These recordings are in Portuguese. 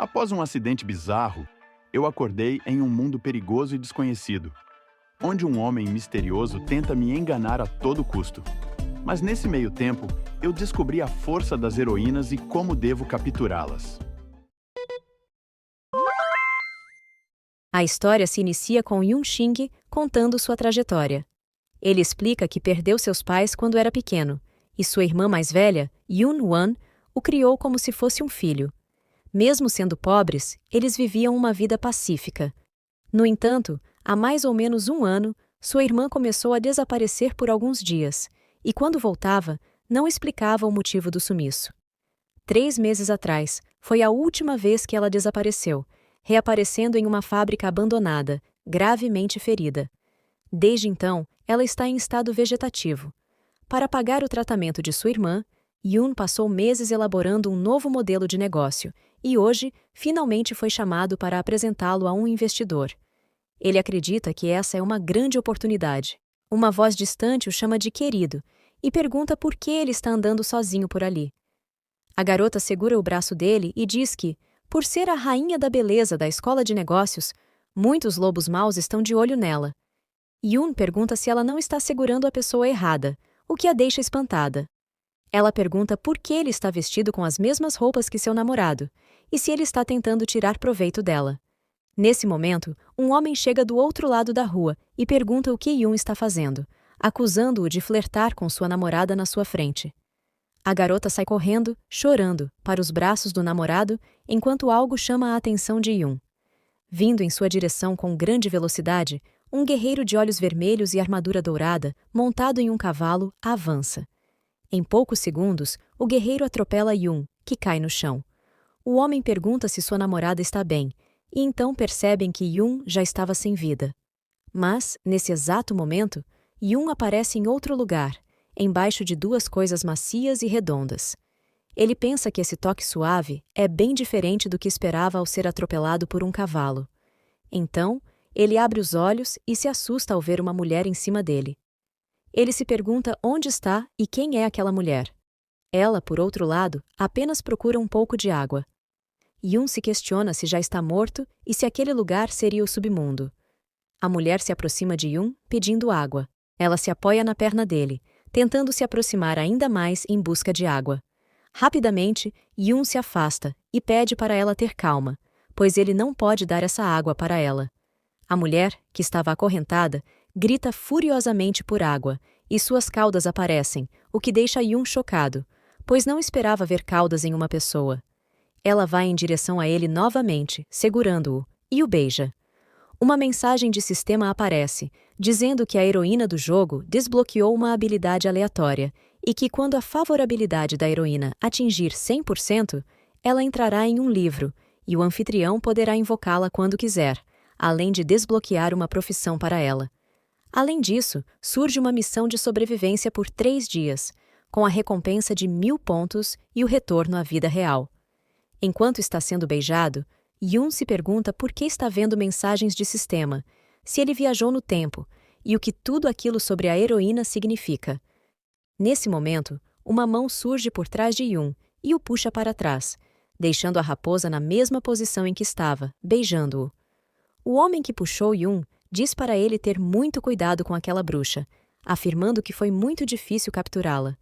Após um acidente bizarro, eu acordei em um mundo perigoso e desconhecido, onde um homem misterioso tenta me enganar a todo custo. Mas nesse meio tempo, eu descobri a força das heroínas e como devo capturá-las. A história se inicia com Yun Xing contando sua trajetória. Ele explica que perdeu seus pais quando era pequeno, e sua irmã mais velha, Yun Wan, o criou como se fosse um filho. Mesmo sendo pobres, eles viviam uma vida pacífica. No entanto, há mais ou menos um ano, sua irmã começou a desaparecer por alguns dias, e quando voltava, não explicava o motivo do sumiço. 3 meses atrás, foi a última vez que ela desapareceu, reaparecendo em uma fábrica abandonada, gravemente ferida. Desde então, ela está em estado vegetativo. Para pagar o tratamento de sua irmã, Yun passou meses elaborando um novo modelo de negócio e hoje, finalmente foi chamado para apresentá-lo a um investidor. Ele acredita que essa é uma grande oportunidade. Uma voz distante o chama de querido e pergunta por que ele está andando sozinho por ali. A garota segura o braço dele e diz que, por ser a rainha da beleza da escola de negócios, muitos lobos maus estão de olho nela. Yun pergunta se ela não está segurando a pessoa errada, o que a deixa espantada. Ela pergunta por que ele está vestido com as mesmas roupas que seu namorado, e se ele está tentando tirar proveito dela. Nesse momento, um homem chega do outro lado da rua e pergunta o que Yun está fazendo, acusando-o de flertar com sua namorada na sua frente. A garota sai correndo, chorando, para os braços do namorado, enquanto algo chama a atenção de Yun. Vindo em sua direção com grande velocidade, um guerreiro de olhos vermelhos e armadura dourada, montado em um cavalo, avança. Em poucos segundos, o guerreiro atropela Yun, que cai no chão. O homem pergunta se sua namorada está bem, e então percebem que Yun já estava sem vida. Mas, nesse exato momento, Yun aparece em outro lugar, embaixo de 2 coisas macias e redondas. Ele pensa que esse toque suave é bem diferente do que esperava ao ser atropelado por um cavalo. Então, ele abre os olhos e se assusta ao ver uma mulher em cima dele. Ele se pergunta onde está e quem é aquela mulher. Ela, por outro lado, apenas procura um pouco de água. Yun se questiona se já está morto e se aquele lugar seria o submundo. A mulher se aproxima de Yun, pedindo água. Ela se apoia na perna dele, tentando se aproximar ainda mais em busca de água. Rapidamente, Yun se afasta e pede para ela ter calma, pois ele não pode dar essa água para ela. A mulher, que estava acorrentada, grita furiosamente por água, e suas caudas aparecem, o que deixa Yun chocado, pois não esperava ver caudas em uma pessoa. Ela vai em direção a ele novamente, segurando-o, e o beija. Uma mensagem de sistema aparece, dizendo que a heroína do jogo desbloqueou uma habilidade aleatória, e que quando a favorabilidade da heroína atingir 100%, ela entrará em um livro, e o anfitrião poderá invocá-la quando quiser, além de desbloquear uma profissão para ela. Além disso, surge uma missão de sobrevivência por 3 dias, com a recompensa de 1000 pontos e o retorno à vida real. Enquanto está sendo beijado, Yun se pergunta por que está vendo mensagens de sistema, se ele viajou no tempo, e o que tudo aquilo sobre a heroína significa. Nesse momento, uma mão surge por trás de Yun e o puxa para trás, deixando a raposa na mesma posição em que estava, beijando-o. O homem que puxou Yun diz para ele ter muito cuidado com aquela bruxa, afirmando que foi muito difícil capturá-la.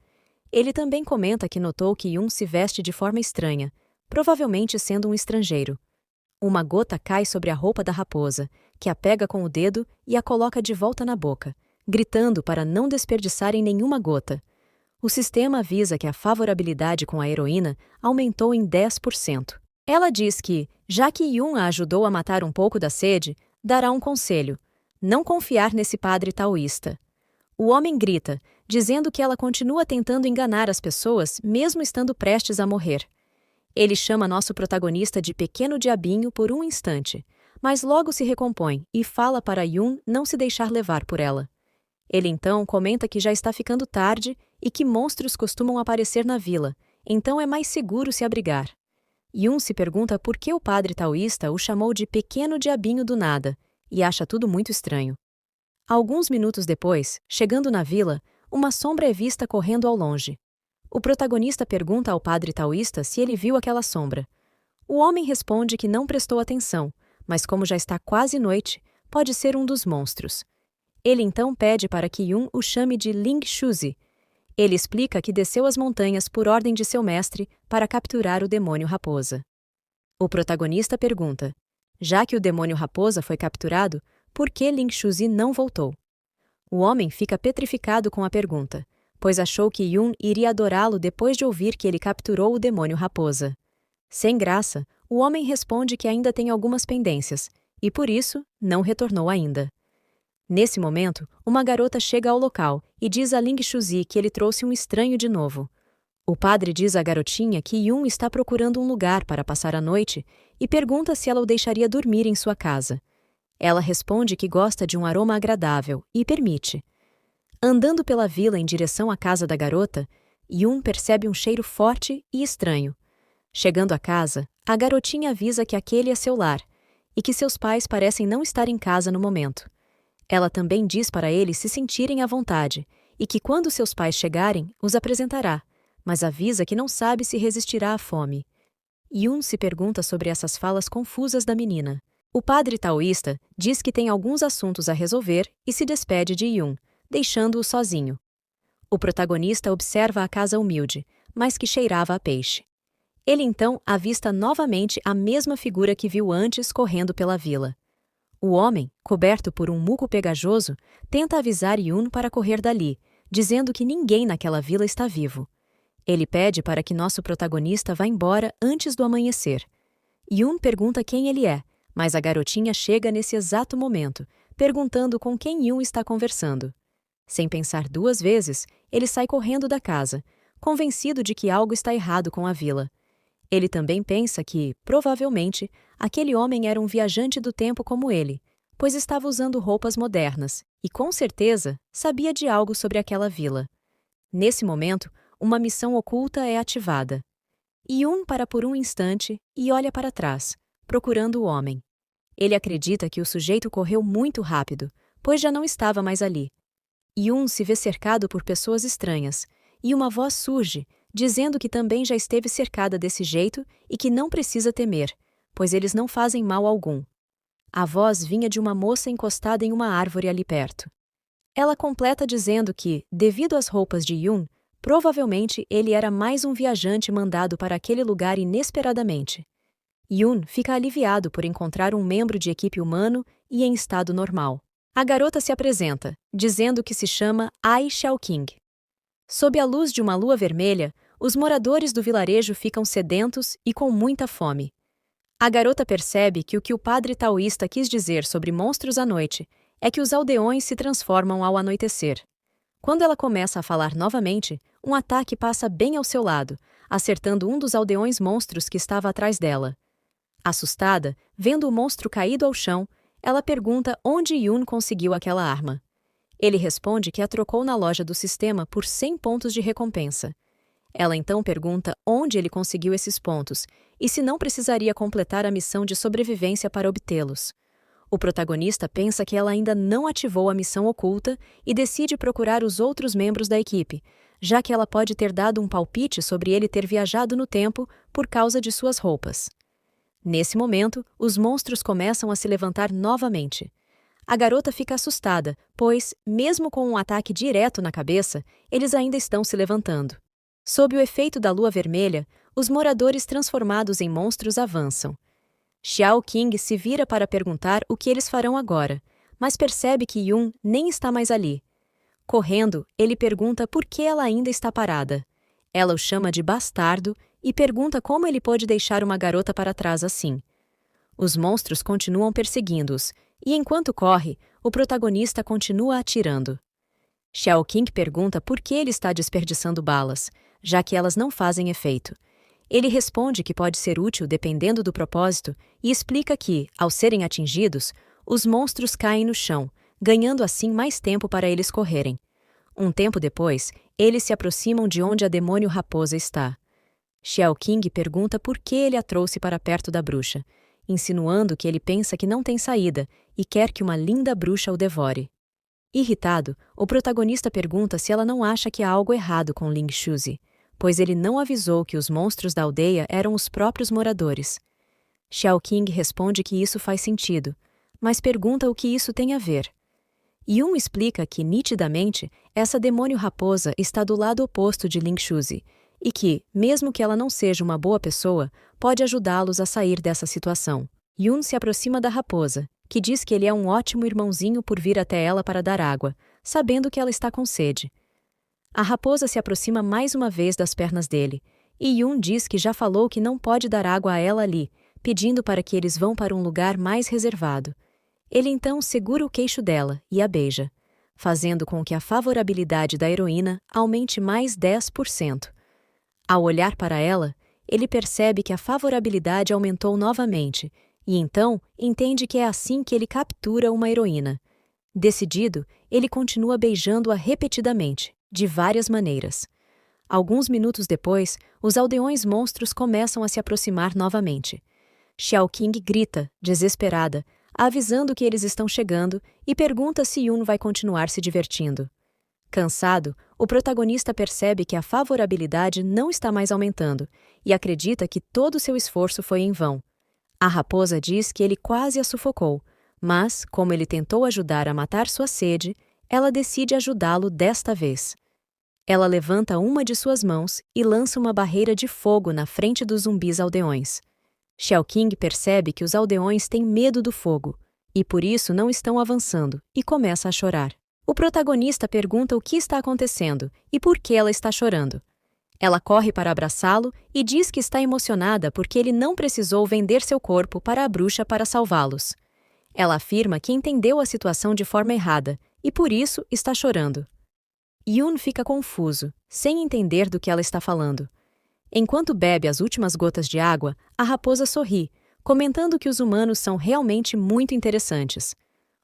Ele também comenta que notou que Yun se veste de forma estranha, provavelmente sendo um estrangeiro. Uma gota cai sobre a roupa da raposa, que a pega com o dedo e a coloca de volta na boca, gritando para não desperdiçarem nenhuma gota. O sistema avisa que a favorabilidade com a heroína aumentou em 10%. Ela diz que, já que Yun a ajudou a matar um pouco da sede, dará um conselho: não confiar nesse padre taoísta. O homem grita, dizendo que ela continua tentando enganar as pessoas mesmo estando prestes a morrer. Ele chama nosso protagonista de pequeno diabinho por um instante, mas logo se recompõe e fala para Yun não se deixar levar por ela. Ele então comenta que já está ficando tarde e que monstros costumam aparecer na vila, então é mais seguro se abrigar. Yun se pergunta por que o padre taoísta o chamou de pequeno diabinho do nada, e acha tudo muito estranho. Alguns minutos depois, chegando na vila, uma sombra é vista correndo ao longe. O protagonista pergunta ao padre taoísta se ele viu aquela sombra. O homem responde que não prestou atenção, mas como já está quase noite, pode ser um dos monstros. Ele então pede para que Yun o chame de Ling Shuzi. Ele explica que desceu as montanhas por ordem de seu mestre para capturar o demônio raposa. O protagonista pergunta: já que o demônio raposa foi capturado, por que Ling Shuzi não voltou? O homem fica petrificado com a pergunta, pois achou que Yun iria adorá-lo depois de ouvir que ele capturou o demônio raposa. Sem graça, o homem responde que ainda tem algumas pendências, e por isso não retornou ainda. Nesse momento, uma garota chega ao local e diz a Ling Shuzi que ele trouxe um estranho de novo. O padre diz à garotinha que Yun está procurando um lugar para passar a noite e pergunta se ela o deixaria dormir em sua casa. Ela responde que gosta de um aroma agradável e permite. Andando pela vila em direção à casa da garota, Yun percebe um cheiro forte e estranho. Chegando à casa, a garotinha avisa que aquele é seu lar e que seus pais parecem não estar em casa no momento. Ela também diz para eles se sentirem à vontade e que quando seus pais chegarem, os apresentará, mas avisa que não sabe se resistirá à fome. Yun se pergunta sobre essas falas confusas da menina. O padre taoísta diz que tem alguns assuntos a resolver e se despede de Yun, deixando-o sozinho. O protagonista observa a casa humilde, mas que cheirava a peixe. Ele então avista novamente a mesma figura que viu antes correndo pela vila. O homem, coberto por um muco pegajoso, tenta avisar Yun para correr dali, dizendo que ninguém naquela vila está vivo. Ele pede para que nosso protagonista vá embora antes do amanhecer. Yun pergunta quem ele é, mas a garotinha chega nesse exato momento, perguntando com quem Yun está conversando. Sem pensar duas vezes, ele sai correndo da casa, convencido de que algo está errado com a vila. Ele também pensa que, provavelmente, aquele homem era um viajante do tempo como ele, pois estava usando roupas modernas e, com certeza, sabia de algo sobre aquela vila. Nesse momento, uma missão oculta é ativada. Yun para por um instante e olha para trás, procurando o homem. Ele acredita que o sujeito correu muito rápido, pois já não estava mais ali. Yun se vê cercado por pessoas estranhas, e uma voz surge, dizendo que também já esteve cercada desse jeito e que não precisa temer, pois eles não fazem mal algum. A voz vinha de uma moça encostada em uma árvore ali perto. Ela completa dizendo que, devido às roupas de Yun, provavelmente ele era mais um viajante mandado para aquele lugar inesperadamente. Yun fica aliviado por encontrar um membro de equipe humano e em estado normal. A garota se apresenta, dizendo que se chama Ai Xiaoqing. Sob a luz de uma lua vermelha, os moradores do vilarejo ficam sedentos e com muita fome. A garota percebe que o que o padre taoísta quis dizer sobre monstros à noite é que os aldeões se transformam ao anoitecer. Quando ela começa a falar novamente, um ataque passa bem ao seu lado, acertando um dos aldeões monstros que estava atrás dela. Assustada, vendo o monstro caído ao chão, ela pergunta onde Yun conseguiu aquela arma. Ele responde que a trocou na loja do sistema por 100 pontos de recompensa. Ela então pergunta onde ele conseguiu esses pontos e se não precisaria completar a missão de sobrevivência para obtê-los. O protagonista pensa que ela ainda não ativou a missão oculta e decide procurar os outros membros da equipe, já que ela pode ter dado um palpite sobre ele ter viajado no tempo por causa de suas roupas. Nesse momento, os monstros começam a se levantar novamente. A garota fica assustada, pois, mesmo com um ataque direto na cabeça, eles ainda estão se levantando. Sob o efeito da lua vermelha, os moradores transformados em monstros avançam. Xiao Qing se vira para perguntar o que eles farão agora, mas percebe que Yun nem está mais ali. Correndo, ele pergunta por que ela ainda está parada. Ela o chama de bastardo e pergunta como ele pode deixar uma garota para trás assim. Os monstros continuam perseguindo-os, e enquanto corre, o protagonista continua atirando. Xiao Qing pergunta por que ele está desperdiçando balas, já que elas não fazem efeito. Ele responde que pode ser útil dependendo do propósito e explica que, ao serem atingidos, os monstros caem no chão, ganhando assim mais tempo para eles correrem. Um tempo depois, eles se aproximam de onde a demônio raposa está. Xiao Qing pergunta por que ele a trouxe para perto da bruxa, insinuando que ele pensa que não tem saída e quer que uma linda bruxa o devore. Irritado, o protagonista pergunta se ela não acha que há algo errado com Ling Shuzi, pois ele não avisou que os monstros da aldeia eram os próprios moradores. Xiaoqing responde que isso faz sentido, mas pergunta o que isso tem a ver. Yun explica que, nitidamente, essa demônio-raposa está do lado oposto de Ling Shuzi, e que, mesmo que ela não seja uma boa pessoa, pode ajudá-los a sair dessa situação. Yun se aproxima da raposa, que diz que ele é um ótimo irmãozinho por vir até ela para dar água, sabendo que ela está com sede. A raposa se aproxima mais uma vez das pernas dele, e Yun diz que já falou que não pode dar água a ela ali, pedindo para que eles vão para um lugar mais reservado. Ele então segura o queixo dela e a beija, fazendo com que a favorabilidade da heroína aumente mais 10%. Ao olhar para ela, ele percebe que a favorabilidade aumentou novamente, e então entende que é assim que ele captura uma heroína. Decidido, ele continua beijando-a repetidamente, de várias maneiras. Alguns minutos depois, os aldeões monstros começam a se aproximar novamente. Xiaoqing grita, desesperada, avisando que eles estão chegando e pergunta se Yun vai continuar se divertindo. Cansado, o protagonista percebe que a favorabilidade não está mais aumentando e acredita que todo seu esforço foi em vão. A raposa diz que ele quase a sufocou, mas, como ele tentou ajudar a matar sua sede, ela decide ajudá-lo desta vez. Ela levanta uma de suas mãos e lança uma barreira de fogo na frente dos zumbis aldeões. Xiaoqing percebe que os aldeões têm medo do fogo, e por isso não estão avançando, e começa a chorar. O protagonista pergunta o que está acontecendo e por que ela está chorando. Ela corre para abraçá-lo e diz que está emocionada porque ele não precisou vender seu corpo para a bruxa para salvá-los. Ela afirma que entendeu a situação de forma errada e por isso está chorando. Yun fica confuso, sem entender do que ela está falando. Enquanto bebe as últimas gotas de água, a raposa sorri, comentando que os humanos são realmente muito interessantes.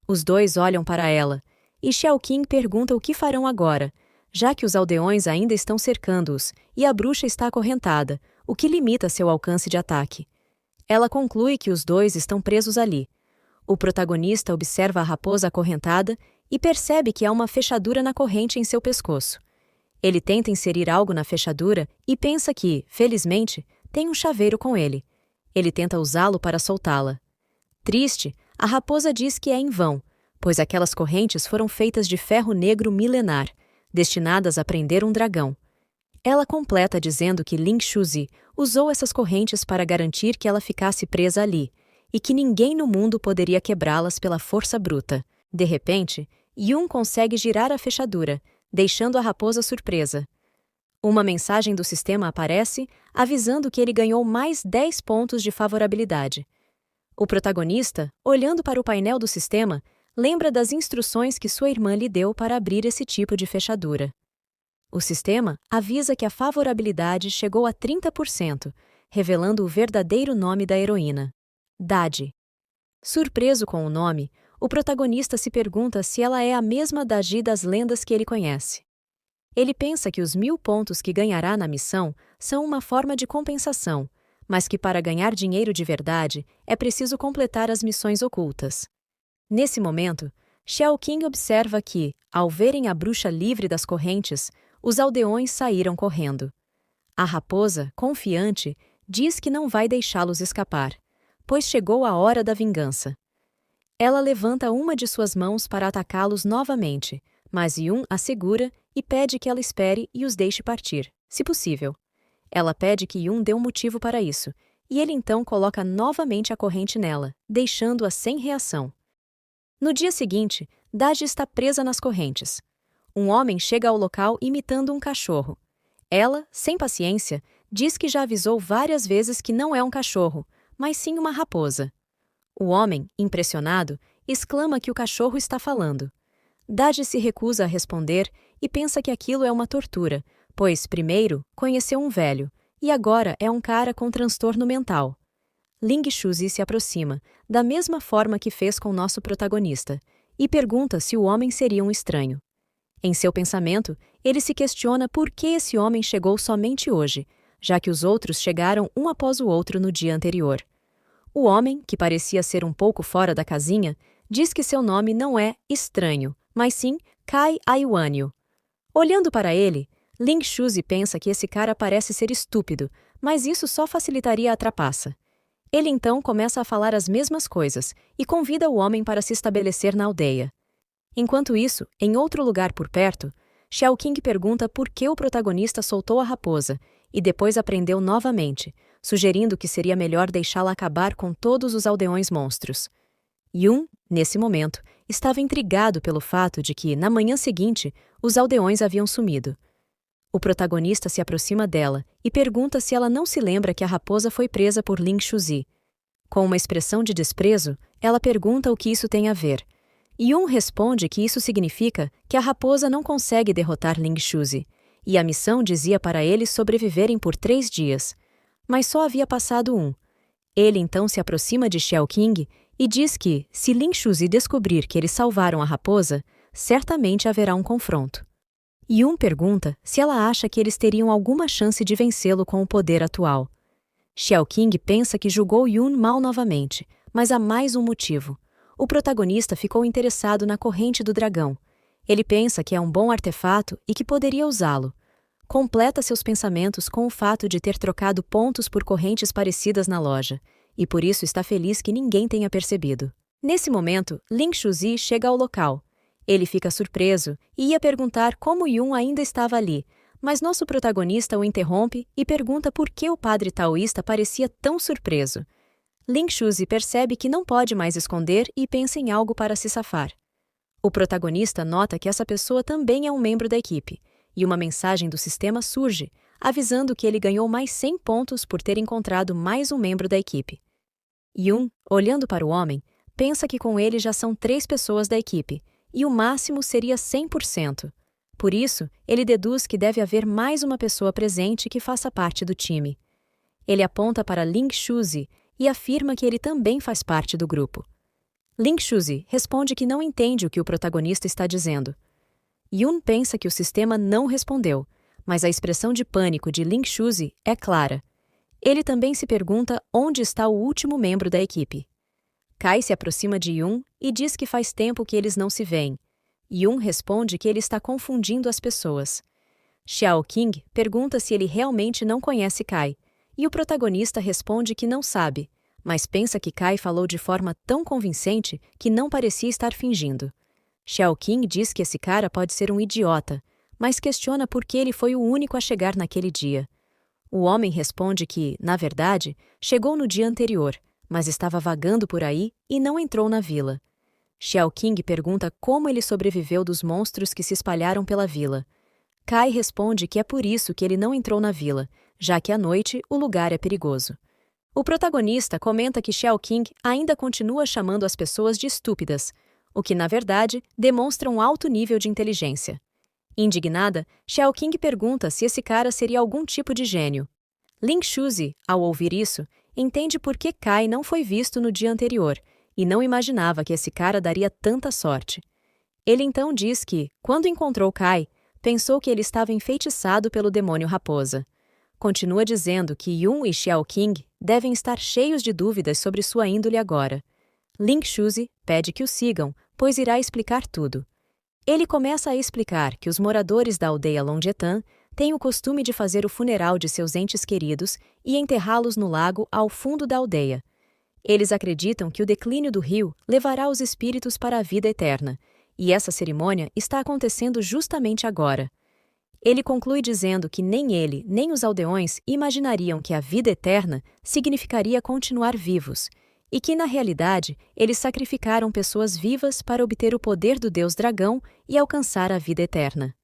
Os dois olham para ela, e Xiaoqing pergunta o que farão agora, já que os aldeões ainda estão cercando-os e a bruxa está acorrentada, o que limita seu alcance de ataque. Ela conclui que os dois estão presos ali. O protagonista observa a raposa acorrentada e percebe que há uma fechadura na corrente em seu pescoço. Ele tenta inserir algo na fechadura e pensa que, felizmente, tem um chaveiro com ele. Ele tenta usá-lo para soltá-la. Triste, a raposa diz que é em vão, pois aquelas correntes foram feitas de ferro negro milenar, destinadas a prender um dragão. Ela completa dizendo que Ling Shuzi usou essas correntes para garantir que ela ficasse presa ali, e que ninguém no mundo poderia quebrá-las pela força bruta. De repente, Yun consegue girar a fechadura, deixando a raposa surpresa. Uma mensagem do sistema aparece, avisando que ele ganhou mais 10 pontos de favorabilidade. O protagonista, olhando para o painel do sistema, lembra das instruções que sua irmã lhe deu para abrir esse tipo de fechadura. O sistema avisa que a favorabilidade chegou a 30%, revelando o verdadeiro nome da heroína: Dade. Surpreso com o nome, o protagonista se pergunta se ela é a mesma Dade das lendas que ele conhece. Ele pensa que os 1000 pontos que ganhará na missão são uma forma de compensação, mas que para ganhar dinheiro de verdade é preciso completar as missões ocultas. Nesse momento, Xiaoqing observa que, ao verem a bruxa livre das correntes, os aldeões saíram correndo. A raposa, confiante, diz que não vai deixá-los escapar, pois chegou a hora da vingança. Ela levanta uma de suas mãos para atacá-los novamente, mas Yun a segura e pede que ela espere e os deixe partir, se possível. Ela pede que Yun dê um motivo para isso, e ele então coloca novamente a corrente nela, deixando-a sem reação. No dia seguinte, Dade está presa nas correntes. Um homem chega ao local imitando um cachorro. Ela, sem paciência, diz que já avisou várias vezes que não é um cachorro, mas sim uma raposa. O homem, impressionado, exclama que o cachorro está falando. Dade se recusa a responder e pensa que aquilo é uma tortura, pois, primeiro, conheceu um velho, e agora é um cara com transtorno mental. Ling Shuzi se aproxima, da mesma forma que fez com nosso protagonista, e pergunta se o homem seria um estranho. Em seu pensamento, ele se questiona por que esse homem chegou somente hoje, já que os outros chegaram um após o outro no dia anterior. O homem, que parecia ser um pouco fora da casinha, diz que seu nome não é estranho, mas sim Kai Aiwanyu. Olhando para ele, Ling Shuzi pensa que esse cara parece ser estúpido, mas isso só facilitaria a trapaça. Ele então começa a falar as mesmas coisas e convida o homem para se estabelecer na aldeia. Enquanto isso, em outro lugar por perto, Xiao Qing pergunta por que o protagonista soltou a raposa e depois a prendeu novamente, sugerindo que seria melhor deixá-la acabar com todos os aldeões monstros. Yun, nesse momento, estava intrigado pelo fato de que, na manhã seguinte, os aldeões haviam sumido. O protagonista se aproxima dela e pergunta se ela não se lembra que a raposa foi presa por Ling Shuzi. Com uma expressão de desprezo, ela pergunta o que isso tem a ver. Yun responde que isso significa que a raposa não consegue derrotar Ling Shuzi, e a missão dizia para eles sobreviverem por 3 dias. Mas só havia passado 1. Ele então se aproxima de Xiao Qing e diz que, se Ling Shuzi descobrir que eles salvaram a raposa, certamente haverá um confronto. Yun pergunta se ela acha que eles teriam alguma chance de vencê-lo com o poder atual. Xiao Qing pensa que julgou Yun mal novamente, mas há mais um motivo. O protagonista ficou interessado na corrente do dragão. Ele pensa que é um bom artefato e que poderia usá-lo. Completa seus pensamentos com o fato de ter trocado pontos por correntes parecidas na loja, e por isso está feliz que ninguém tenha percebido. Nesse momento, Ling Shuzi chega ao local. Ele fica surpreso e ia perguntar como Yun ainda estava ali, mas nosso protagonista o interrompe e pergunta por que o padre taoísta parecia tão surpreso. Ling Shuzi percebe que não pode mais esconder e pensa em algo para se safar. O protagonista nota que essa pessoa também é um membro da equipe, e uma mensagem do sistema surge, avisando que ele ganhou mais 100 pontos por ter encontrado mais um membro da equipe. Yun, olhando para o homem, pensa que com ele já são 3 pessoas da equipe, e o máximo seria 100%. Por isso, ele deduz que deve haver mais uma pessoa presente que faça parte do time. Ele aponta para Ling Shuzi e afirma que ele também faz parte do grupo. Ling Shuzi responde que não entende o que o protagonista está dizendo. Yun pensa que o sistema não respondeu, mas a expressão de pânico de Ling Shuzi é clara. Ele também se pergunta onde está o último membro da equipe. Kai se aproxima de Yun e diz que faz tempo que eles não se veem. Yun responde que ele está confundindo as pessoas. Xiao Qing pergunta se ele realmente não conhece Kai, e o protagonista responde que não sabe, mas pensa que Kai falou de forma tão convincente que não parecia estar fingindo. Xiao Qing diz que esse cara pode ser um idiota, mas questiona por que ele foi o único a chegar naquele dia. O homem responde que, na verdade, chegou no dia anterior, mas estava vagando por aí e não entrou na vila. Xiao Qing pergunta como ele sobreviveu dos monstros que se espalharam pela vila. Kai responde que é por isso que ele não entrou na vila, já que à noite o lugar é perigoso. O protagonista comenta que Xiao Qing ainda continua chamando as pessoas de estúpidas, o que, na verdade, demonstra um alto nível de inteligência. Indignada, Xiao Qing pergunta se esse cara seria algum tipo de gênio. Ling Shuzi, ao ouvir isso, entende por que Kai não foi visto no dia anterior e não imaginava que esse cara daria tanta sorte. Ele então diz que, quando encontrou Kai, pensou que ele estava enfeitiçado pelo demônio raposa. Continua dizendo que Yun e Xiao Qing devem estar cheios de dúvidas sobre sua índole agora. Ling Shuzi pede que o sigam, pois irá explicar tudo. Ele começa a explicar que os moradores da aldeia Longyetan têm o costume de fazer o funeral de seus entes queridos e enterrá-los no lago ao fundo da aldeia. Eles acreditam que o declínio do rio levará os espíritos para a vida eterna, e essa cerimônia está acontecendo justamente agora. Ele conclui dizendo que nem ele, nem os aldeões imaginariam que a vida eterna significaria continuar vivos, e que, na realidade, eles sacrificaram pessoas vivas para obter o poder do deus dragão e alcançar a vida eterna.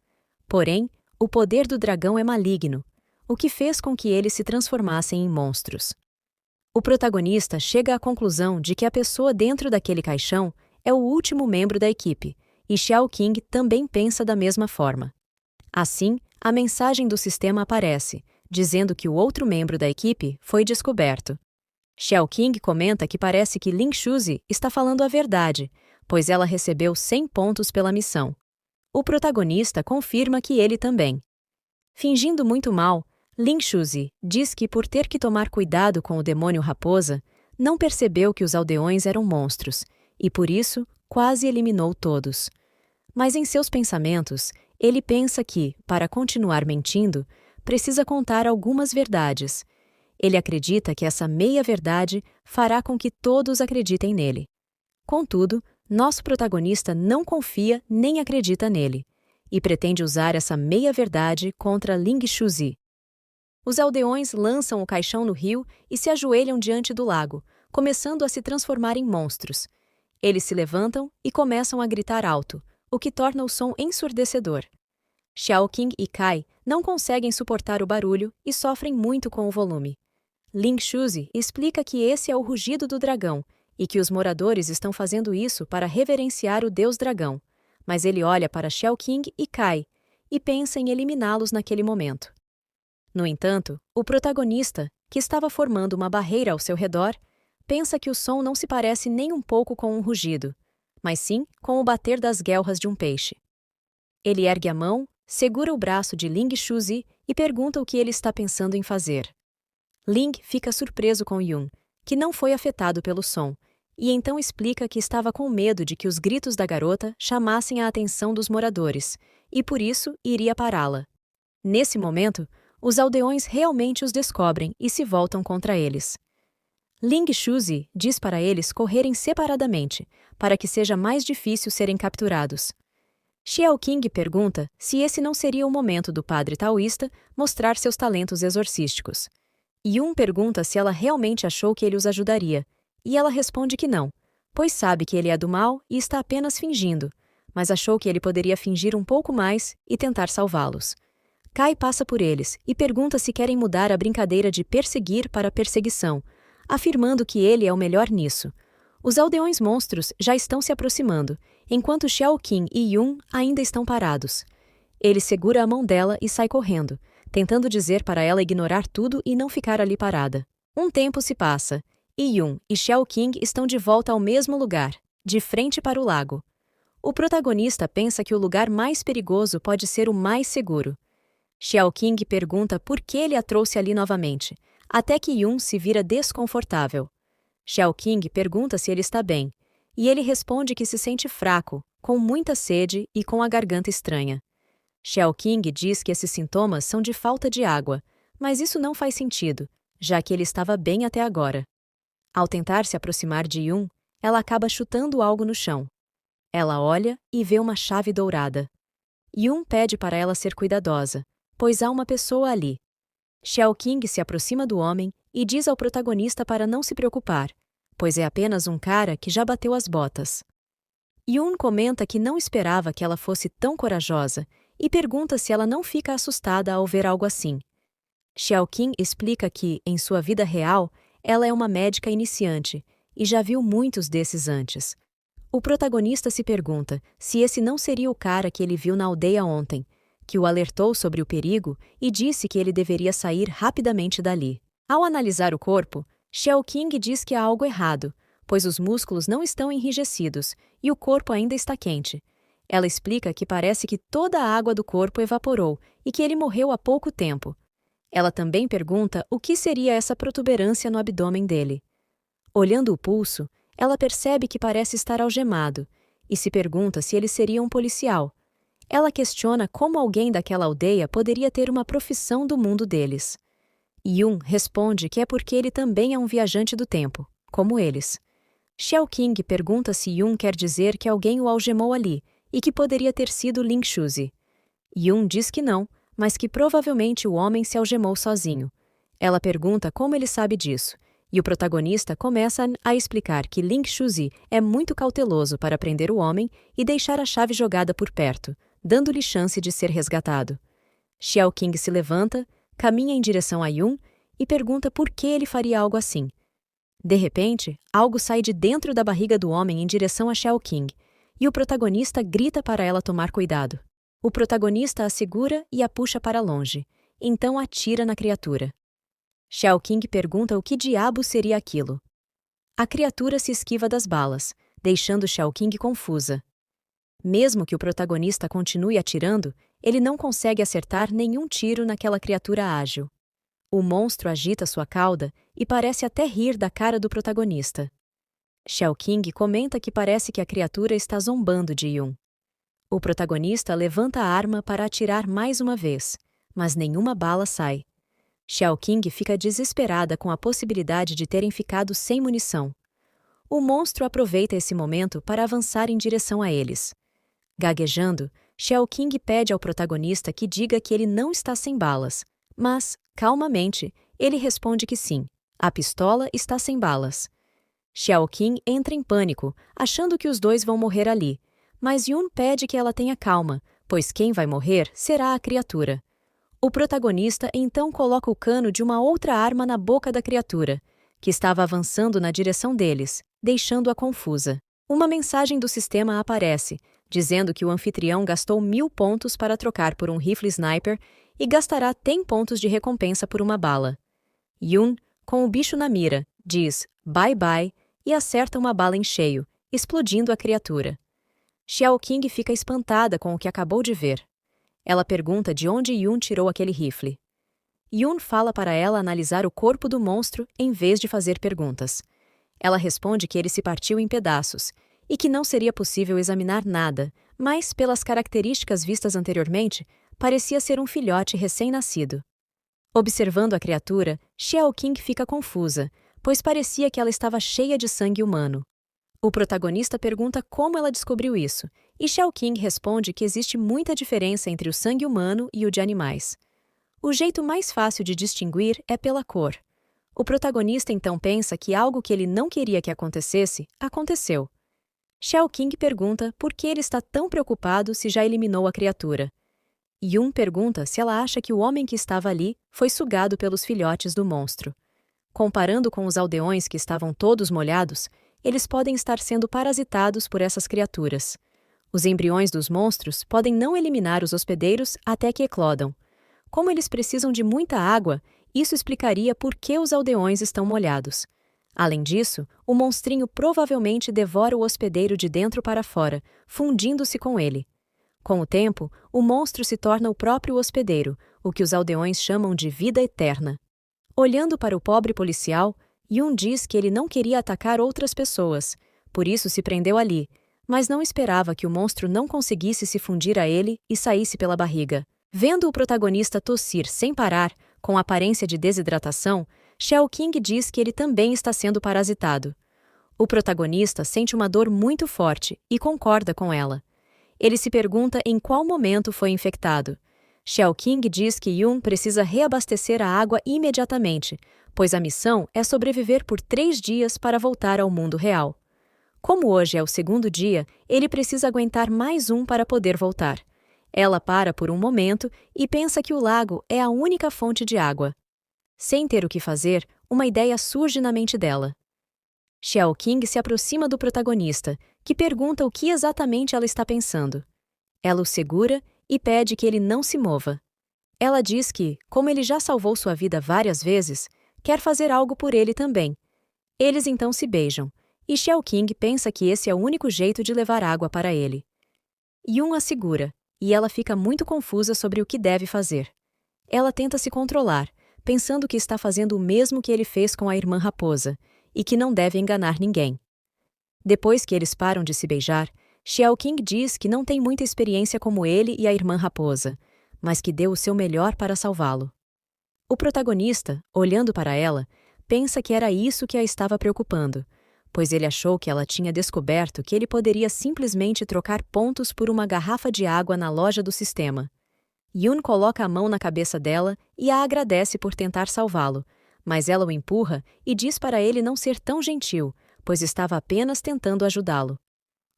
Porém, o poder do dragão é maligno, o que fez com que eles se transformassem em monstros. O protagonista chega à conclusão de que a pessoa dentro daquele caixão é o último membro da equipe, e Xiao Qing também pensa da mesma forma. Assim, a mensagem do sistema aparece, dizendo que o outro membro da equipe foi descoberto. Xiao Qing comenta que parece que Ling Shuzi está falando a verdade, pois ela recebeu 100 pontos pela missão. O protagonista confirma que ele também. Fingindo muito mal, Ling Shuzi diz que por ter que tomar cuidado com o demônio raposa, não percebeu que os aldeões eram monstros, e por isso quase eliminou todos. Mas em seus pensamentos, ele pensa que, para continuar mentindo, precisa contar algumas verdades. Ele acredita que essa meia-verdade fará com que todos acreditem nele. Contudo, nosso protagonista não confia nem acredita nele, e pretende usar essa meia-verdade contra Ling Shuzi. Os aldeões lançam o caixão no rio e se ajoelham diante do lago, começando a se transformar em monstros. Eles se levantam e começam a gritar alto, o que torna o som ensurdecedor. Xiao Qing e Kai não conseguem suportar o barulho e sofrem muito com o volume. Ling Shuzi explica que esse é o rugido do dragão e que os moradores estão fazendo isso para reverenciar o deus dragão, mas ele olha para Xiao Qing e Kai e pensa em eliminá-los naquele momento. No entanto, o protagonista, que estava formando uma barreira ao seu redor, pensa que o som não se parece nem um pouco com um rugido, mas sim com o bater das guelras de um peixe. Ele ergue a mão, segura o braço de Ling Shuzi e pergunta o que ele está pensando em fazer. Ling fica surpreso com Yun, que não foi afetado pelo som, e então explica que estava com medo de que os gritos da garota chamassem a atenção dos moradores, e por isso iria pará-la. Nesse momento, os aldeões realmente os descobrem e se voltam contra eles. Ling Shuzi diz para eles correrem separadamente, para que seja mais difícil serem capturados. Xiao Qing pergunta se esse não seria o momento do padre taoísta mostrar seus talentos exorcísticos. Yun pergunta se ela realmente achou que ele os ajudaria, e ela responde que não, pois sabe que ele é do mal e está apenas fingindo, mas achou que ele poderia fingir um pouco mais e tentar salvá-los. Kai passa por eles e pergunta se querem mudar a brincadeira de perseguir para perseguição, afirmando que ele é o melhor nisso. Os aldeões monstros já estão se aproximando, enquanto Xiao Qing e Yun ainda estão parados. Ele segura a mão dela e sai correndo, tentando dizer para ela ignorar tudo e não ficar ali parada. Um tempo se passa, e Yun e Xiao Qing estão de volta ao mesmo lugar, de frente para o lago. O protagonista pensa que o lugar mais perigoso pode ser o mais seguro. Xiao Qing pergunta por que ele a trouxe ali novamente, até que Yun se vira desconfortável. Xiao Qing pergunta se ele está bem, e ele responde que se sente fraco, com muita sede e com a garganta estranha. Xiao Qing diz que esses sintomas são de falta de água, mas isso não faz sentido, já que ele estava bem até agora. Ao tentar se aproximar de Yun, ela acaba chutando algo no chão. Ela olha e vê uma chave dourada. Yun pede para ela ser cuidadosa, pois há uma pessoa ali. Xiao Qing se aproxima do homem e diz ao protagonista para não se preocupar, pois é apenas um cara que já bateu as botas. Yun comenta que não esperava que ela fosse tão corajosa e pergunta se ela não fica assustada ao ver algo assim. Xiao Qing explica que, em sua vida real, ela é uma médica iniciante e já viu muitos desses antes. O protagonista se pergunta se esse não seria o cara que ele viu na aldeia ontem, que o alertou sobre o perigo e disse que ele deveria sair rapidamente dali. Ao analisar o corpo, Xiao Qing diz que há algo errado, pois os músculos não estão enrijecidos e o corpo ainda está quente. Ela explica que parece que toda a água do corpo evaporou e que ele morreu há pouco tempo. Ela também pergunta o que seria essa protuberância no abdômen dele. Olhando o pulso, ela percebe que parece estar algemado e se pergunta se ele seria um policial. Ela questiona como alguém daquela aldeia poderia ter uma profissão do mundo deles. Yun responde que é porque ele também é um viajante do tempo, como eles. Xiao Qing pergunta se Yun quer dizer que alguém o algemou ali e que poderia ter sido Ling Shuzi. Yun diz que não, mas que provavelmente o homem se algemou sozinho. Ela pergunta como ele sabe disso, e o protagonista começa a explicar que Ling Shuzi é muito cauteloso para prender o homem e deixar a chave jogada por perto, dando-lhe chance de ser resgatado. Xiao Qing se levanta, caminha em direção a Yun e pergunta por que ele faria algo assim. De repente, algo sai de dentro da barriga do homem em direção a Xiao Qing, e o protagonista grita para ela tomar cuidado. O protagonista a segura e a puxa para longe, então atira na criatura. Xiao Qing pergunta o que diabo seria aquilo. A criatura se esquiva das balas, deixando Xiao Qing confusa. Mesmo que o protagonista continue atirando, ele não consegue acertar nenhum tiro naquela criatura ágil. O monstro agita sua cauda e parece até rir da cara do protagonista. Xiao Qing comenta que parece que a criatura está zombando de Yun. O protagonista levanta a arma para atirar mais uma vez, mas nenhuma bala sai. Xiao Qing fica desesperada com a possibilidade de terem ficado sem munição. O monstro aproveita esse momento para avançar em direção a eles. Gaguejando, Xiao Qing pede ao protagonista que diga que ele não está sem balas, mas, calmamente, ele responde que sim, a pistola está sem balas. Xiao Qing entra em pânico, achando que os dois vão morrer ali, mas Yun pede que ela tenha calma, pois quem vai morrer será a criatura. O protagonista então coloca o cano de uma outra arma na boca da criatura, que estava avançando na direção deles, deixando-a confusa. Uma mensagem do sistema aparece, dizendo que o anfitrião gastou 1000 pontos para trocar por um rifle sniper e gastará 10 pontos de recompensa por uma bala. Yun, com o bicho na mira, diz bye bye e acerta uma bala em cheio, explodindo a criatura. Xiao Qing fica espantada com o que acabou de ver. Ela pergunta de onde Yun tirou aquele rifle. Yun fala para ela analisar o corpo do monstro em vez de fazer perguntas. Ela responde que ele se partiu em pedaços e que não seria possível examinar nada, mas, pelas características vistas anteriormente, parecia ser um filhote recém-nascido. Observando a criatura, Xiao Qing fica confusa, pois parecia que ela estava cheia de sangue humano. O protagonista pergunta como ela descobriu isso, e Xiao Qing responde que existe muita diferença entre o sangue humano e o de animais. O jeito mais fácil de distinguir é pela cor. O protagonista então pensa que algo que ele não queria que acontecesse, aconteceu. Xiao Qing pergunta por que ele está tão preocupado se já eliminou a criatura. Yun pergunta se ela acha que o homem que estava ali foi sugado pelos filhotes do monstro. Comparando com os aldeões que estavam todos molhados, eles podem estar sendo parasitados por essas criaturas. Os embriões dos monstros podem não eliminar os hospedeiros até que eclodam. Como eles precisam de muita água, isso explicaria por que os aldeões estão molhados. Além disso, o monstrinho provavelmente devora o hospedeiro de dentro para fora, fundindo-se com ele. Com o tempo, o monstro se torna o próprio hospedeiro, o que os aldeões chamam de vida eterna. Olhando para o pobre policial, Yun diz que ele não queria atacar outras pessoas, por isso se prendeu ali, mas não esperava que o monstro não conseguisse se fundir a ele e saísse pela barriga. Vendo o protagonista tossir sem parar, com aparência de desidratação, Xiao Qing diz que ele também está sendo parasitado. O protagonista sente uma dor muito forte e concorda com ela. Ele se pergunta em qual momento foi infectado. Xiao Qing diz que Yun precisa reabastecer a água imediatamente, pois a missão é sobreviver por 3 dias para voltar ao mundo real. Como hoje é o segundo dia, ele precisa aguentar mais um para poder voltar. Ela para por um momento e pensa que o lago é a única fonte de água. Sem ter o que fazer, uma ideia surge na mente dela. Xiao Qing se aproxima do protagonista, que pergunta o que exatamente ela está pensando. Ela o segura e pede que ele não se mova. Ela diz que, como ele já salvou sua vida várias vezes, quer fazer algo por ele também. Eles então se beijam, e Xiao Qing pensa que esse é o único jeito de levar água para ele. Yun a segura, e ela fica muito confusa sobre o que deve fazer. Ela tenta se controlar, pensando que está fazendo o mesmo que ele fez com a irmã raposa, e que não deve enganar ninguém. Depois que eles param de se beijar, Xiao Qing diz que não tem muita experiência como ele e a irmã raposa, mas que deu o seu melhor para salvá-lo. O protagonista, olhando para ela, pensa que era isso que a estava preocupando, pois ele achou que ela tinha descoberto que ele poderia simplesmente trocar pontos por uma garrafa de água na loja do sistema. Yun coloca a mão na cabeça dela e a agradece por tentar salvá-lo, mas ela o empurra e diz para ele não ser tão gentil, pois estava apenas tentando ajudá-lo.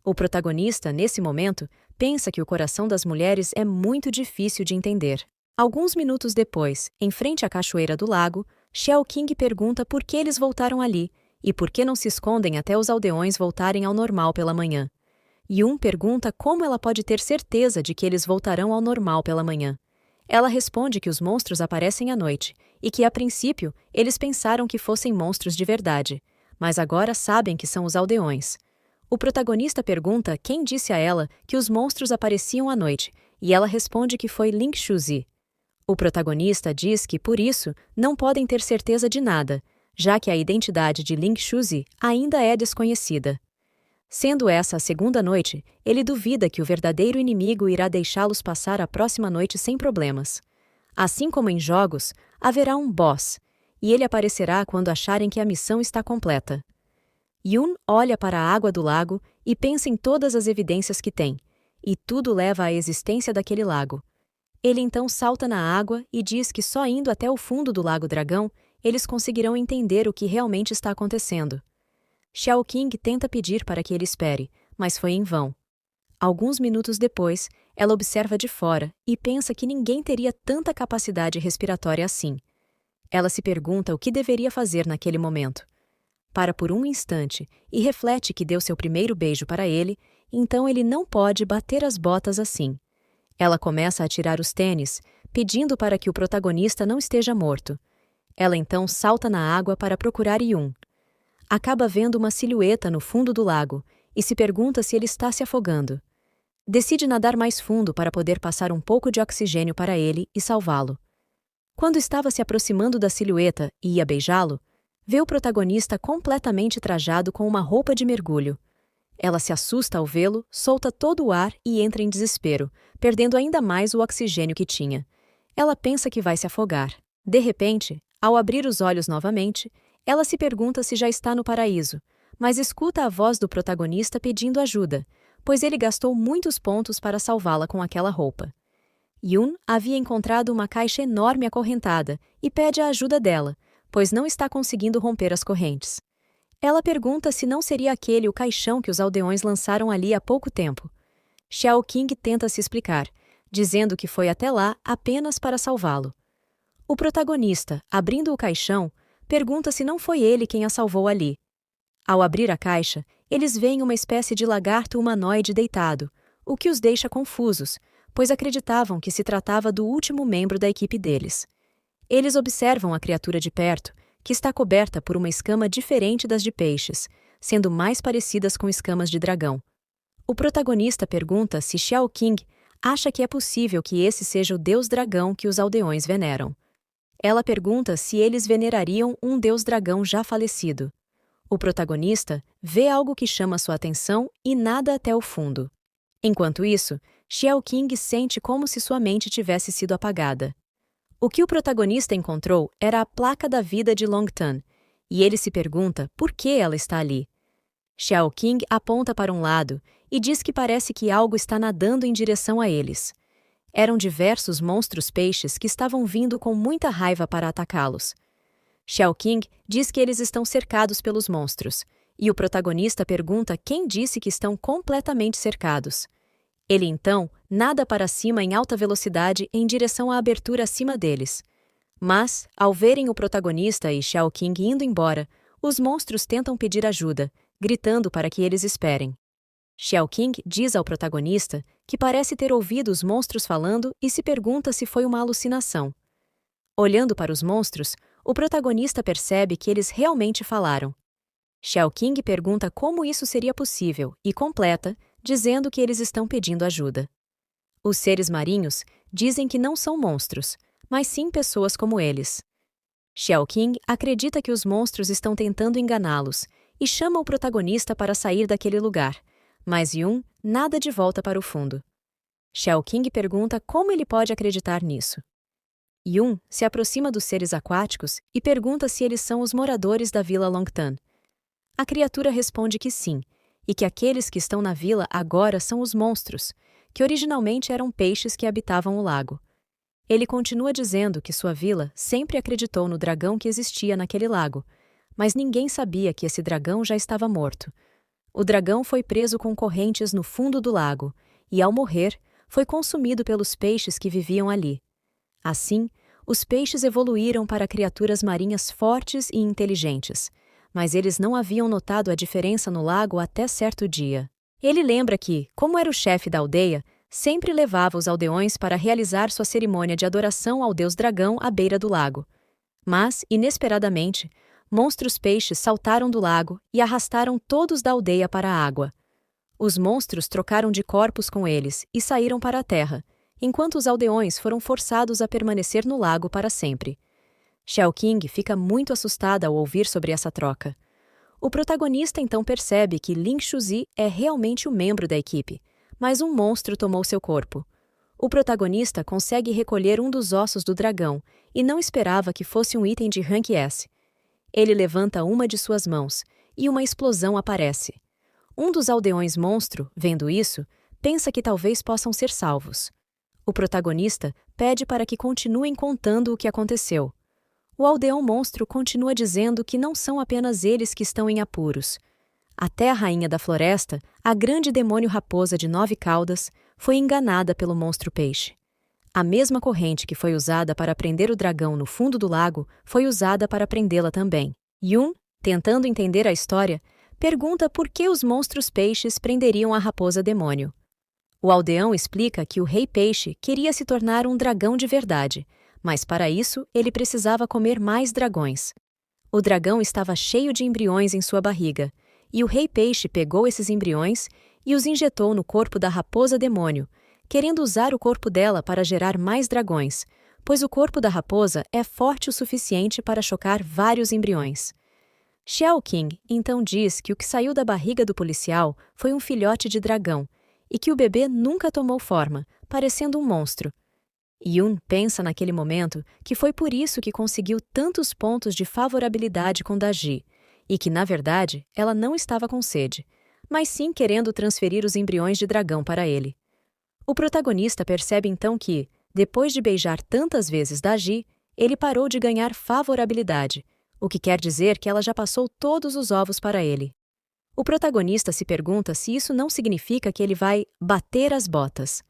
O protagonista, nesse momento, pensa que o coração das mulheres é muito difícil de entender. Alguns minutos depois, em frente à cachoeira do lago, Xiao Qing pergunta por que eles voltaram ali e por que não se escondem até os aldeões voltarem ao normal pela manhã. Yun pergunta como ela pode ter certeza de que eles voltarão ao normal pela manhã. Ela responde que os monstros aparecem à noite e que, a princípio, eles pensaram que fossem monstros de verdade, mas agora sabem que são os aldeões. O protagonista pergunta quem disse a ela que os monstros apareciam à noite, e ela responde que foi Ling Shuzi. O protagonista diz que, por isso, não podem ter certeza de nada, já que a identidade de Ling Shuzi ainda é desconhecida. Sendo essa a segunda noite, ele duvida que o verdadeiro inimigo irá deixá-los passar a próxima noite sem problemas. Assim como em jogos, haverá um boss, e ele aparecerá quando acharem que a missão está completa. Yoon olha para a água do lago e pensa em todas as evidências que tem, e tudo leva à existência daquele lago. Ele então salta na água e diz que só indo até o fundo do Lago Dragão, eles conseguirão entender o que realmente está acontecendo. Xiao Qing tenta pedir para que ele espere, mas foi em vão. Alguns minutos depois, ela observa de fora e pensa que ninguém teria tanta capacidade respiratória assim. Ela se pergunta o que deveria fazer naquele momento. Para por um instante e reflete que deu seu primeiro beijo para ele, então ele não pode bater as botas assim. Ela começa a tirar os tênis, pedindo para que o protagonista não esteja morto. Ela então salta na água para procurar Yoon. Acaba vendo uma silhueta no fundo do lago e se pergunta se ele está se afogando. Decide nadar mais fundo para poder passar um pouco de oxigênio para ele e salvá-lo. Quando estava se aproximando da silhueta e ia beijá-lo, vê o protagonista completamente trajado com uma roupa de mergulho. Ela se assusta ao vê-lo, solta todo o ar e entra em desespero, perdendo ainda mais o oxigênio que tinha. Ela pensa que vai se afogar. De repente, ao abrir os olhos novamente, ela se pergunta se já está no paraíso, mas escuta a voz do protagonista pedindo ajuda, pois ele gastou muitos pontos para salvá-la com aquela roupa. Yoon havia encontrado uma caixa enorme acorrentada e pede a ajuda dela, pois não está conseguindo romper as correntes. Ela pergunta se não seria aquele o caixão que os aldeões lançaram ali há pouco tempo. Xiao Qing tenta se explicar, dizendo que foi até lá apenas para salvá-lo. O protagonista, abrindo o caixão, pergunta se não foi ele quem a salvou ali. Ao abrir a caixa, eles veem uma espécie de lagarto humanoide deitado, o que os deixa confusos, pois acreditavam que se tratava do último membro da equipe deles. Eles observam a criatura de perto, que está coberta por uma escama diferente das de peixes, sendo mais parecidas com escamas de dragão. O protagonista pergunta se Xiao Qing acha que é possível que esse seja o deus dragão que os aldeões veneram. Ela pergunta se eles venerariam um deus dragão já falecido. O protagonista vê algo que chama sua atenção e nada até o fundo. Enquanto isso, Xiao Qing sente como se sua mente tivesse sido apagada. O que o protagonista encontrou era a placa da vida de Long Tan, e ele se pergunta por que ela está ali. Xiao Qing aponta para um lado e diz que parece que algo está nadando em direção a eles. Eram diversos monstros peixes que estavam vindo com muita raiva para atacá-los. Xiao Qing diz que eles estão cercados pelos monstros, e o protagonista pergunta quem disse que estão completamente cercados. Ele então nada para cima em alta velocidade em direção à abertura acima deles. Mas, ao verem o protagonista e Xiao Qing indo embora, os monstros tentam pedir ajuda, gritando para que eles esperem. Xiao Qing diz ao protagonista que parece ter ouvido os monstros falando e se pergunta se foi uma alucinação. Olhando para os monstros, o protagonista percebe que eles realmente falaram. Xiao Qing pergunta como isso seria possível e completa, dizendo que eles estão pedindo ajuda. Os seres marinhos dizem que não são monstros, mas sim pessoas como eles. Xiao Qing acredita que os monstros estão tentando enganá-los e chama o protagonista para sair daquele lugar, mas Yoon nada de volta para o fundo. Xiao Qing pergunta como ele pode acreditar nisso. Yoon se aproxima dos seres aquáticos e pergunta se eles são os moradores da Vila Long Tan. A criatura responde que sim, e que aqueles que estão na vila agora são os monstros, que originalmente eram peixes que habitavam o lago. Ele continua dizendo que sua vila sempre acreditou no dragão que existia naquele lago, mas ninguém sabia que esse dragão já estava morto. O dragão foi preso com correntes no fundo do lago e, ao morrer, foi consumido pelos peixes que viviam ali. Assim, os peixes evoluíram para criaturas marinhas fortes e inteligentes, mas eles não haviam notado a diferença no lago até certo dia. Ele lembra que, como era o chefe da aldeia, sempre levava os aldeões para realizar sua cerimônia de adoração ao deus dragão à beira do lago. Mas, inesperadamente, monstros peixes saltaram do lago e arrastaram todos da aldeia para a água. Os monstros trocaram de corpos com eles e saíram para a terra, enquanto os aldeões foram forçados a permanecer no lago para sempre. Xiao Qing fica muito assustada ao ouvir sobre essa troca. O protagonista então percebe que Lin Xuzi é realmente um membro da equipe, mas um monstro tomou seu corpo. o protagonista consegue recolher um dos ossos do dragão e não esperava que fosse um item de Rank S. Ele levanta uma de suas mãos e uma explosão aparece. Um dos aldeões monstro, vendo isso, pensa que talvez possam ser salvos. O protagonista pede para que continuem contando o que aconteceu. O aldeão monstro continua dizendo que não são apenas eles que estão em apuros. Até a rainha da floresta, a grande demônio raposa de 9 caudas, foi enganada pelo monstro peixe. A mesma corrente que foi usada para prender o dragão no fundo do lago foi usada para prendê-la também. Yun, tentando entender a história, pergunta por que os monstros peixes prenderiam a raposa demônio. O aldeão explica que o rei peixe queria se tornar um dragão de verdade, mas para isso ele precisava comer mais dragões. O dragão estava cheio de embriões em sua barriga, e o rei peixe pegou esses embriões e os injetou no corpo da raposa demônio, querendo usar o corpo dela para gerar mais dragões, pois o corpo da raposa é forte o suficiente para chocar vários embriões. Xiao Qing então diz que o que saiu da barriga do policial foi um filhote de dragão, e que o bebê nunca tomou forma, parecendo um monstro. Yun pensa naquele momento que foi por isso que conseguiu tantos pontos de favorabilidade com Daji, e que, na verdade, ela não estava com sede, mas sim querendo transferir os embriões de dragão para ele. O protagonista percebe então que, depois de beijar tantas vezes Daji, ele parou de ganhar favorabilidade, o que quer dizer que ela já passou todos os ovos para ele. O protagonista se pergunta se isso não significa que ele vai bater as botas.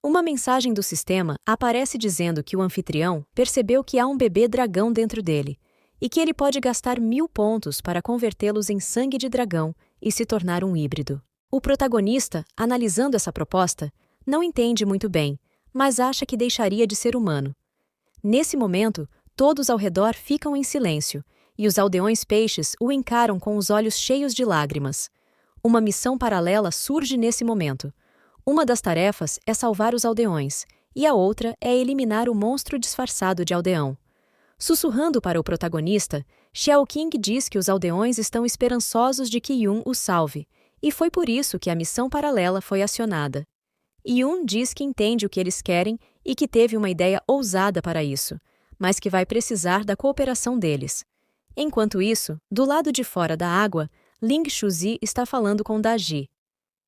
Uma mensagem do sistema aparece dizendo que o anfitrião percebeu que há um bebê dragão dentro dele e que ele pode gastar 1000 pontos para convertê-los em sangue de dragão e se tornar um híbrido. O protagonista, analisando essa proposta, não entende muito bem, mas acha que deixaria de ser humano. Nesse momento, todos ao redor ficam em silêncio e os aldeões peixes o encaram com os olhos cheios de lágrimas. Uma missão paralela surge nesse momento. Uma das tarefas é salvar os aldeões, e a outra é eliminar o monstro disfarçado de aldeão. Sussurrando para o protagonista, Xiao Qing diz que os aldeões estão esperançosos de que Yun os salve, e foi por isso que a missão paralela foi acionada. Yun diz que entende o que eles querem e que teve uma ideia ousada para isso, mas que vai precisar da cooperação deles. Enquanto isso, do lado de fora da água, Ling Shuzi está falando com Daji.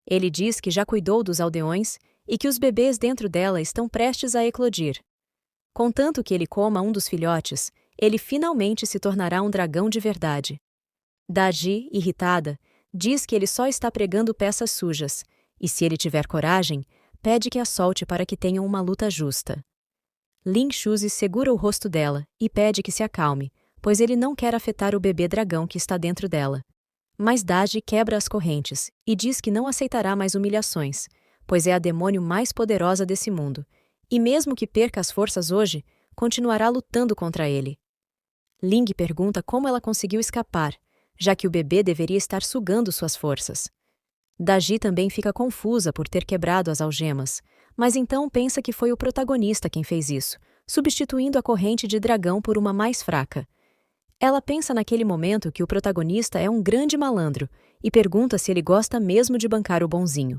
Ele diz que já cuidou dos aldeões e que os bebês dentro dela estão prestes a eclodir. Contanto que ele coma um dos filhotes, ele finalmente se tornará um dragão de verdade. Daji, irritada, diz que ele só está pregando peças sujas, e se ele tiver coragem, pede que a solte para que tenham uma luta justa. Ling Shuzi segura o rosto dela e pede que se acalme, pois ele não quer afetar o bebê dragão que está dentro dela. Mas Daji quebra as correntes e diz que não aceitará mais humilhações, pois é a demônio mais poderosa desse mundo, e mesmo que perca as forças hoje, continuará lutando contra ele. Ling pergunta como ela conseguiu escapar, já que o bebê deveria estar sugando suas forças. Daji também fica confusa por ter quebrado as algemas, mas então pensa que foi o protagonista quem fez isso, substituindo a corrente de dragão por uma mais fraca. Ela pensa naquele momento que o protagonista é um grande malandro e pergunta se ele gosta mesmo de bancar o bonzinho.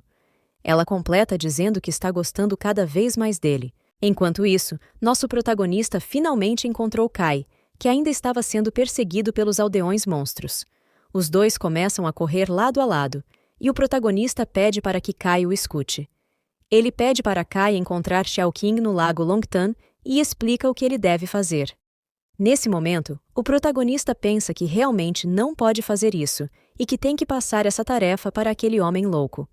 Ela completa dizendo que está gostando cada vez mais dele. Enquanto isso, nosso protagonista finalmente encontrou Kai, que ainda estava sendo perseguido pelos aldeões monstros. Os dois começam a correr lado a lado, e o protagonista pede para que Kai o escute. Ele pede para Kai encontrar Xiao Qing no lago Longtan e explica o que ele deve fazer. Nesse momento, o protagonista pensa que realmente não pode fazer isso e que tem que passar essa tarefa para aquele homem louco.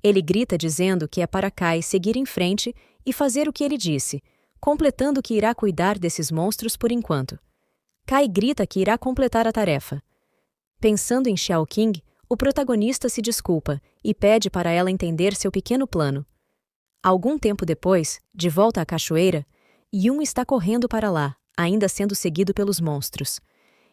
Ele grita dizendo que é para Kai seguir em frente e fazer o que ele disse, completando que irá cuidar desses monstros por enquanto. Kai grita que irá completar a tarefa. Pensando em Xiao Qing, o protagonista se desculpa e pede para ela entender seu pequeno plano. Algum tempo depois, de volta à cachoeira, Yun está correndo para lá, ainda sendo seguido pelos monstros.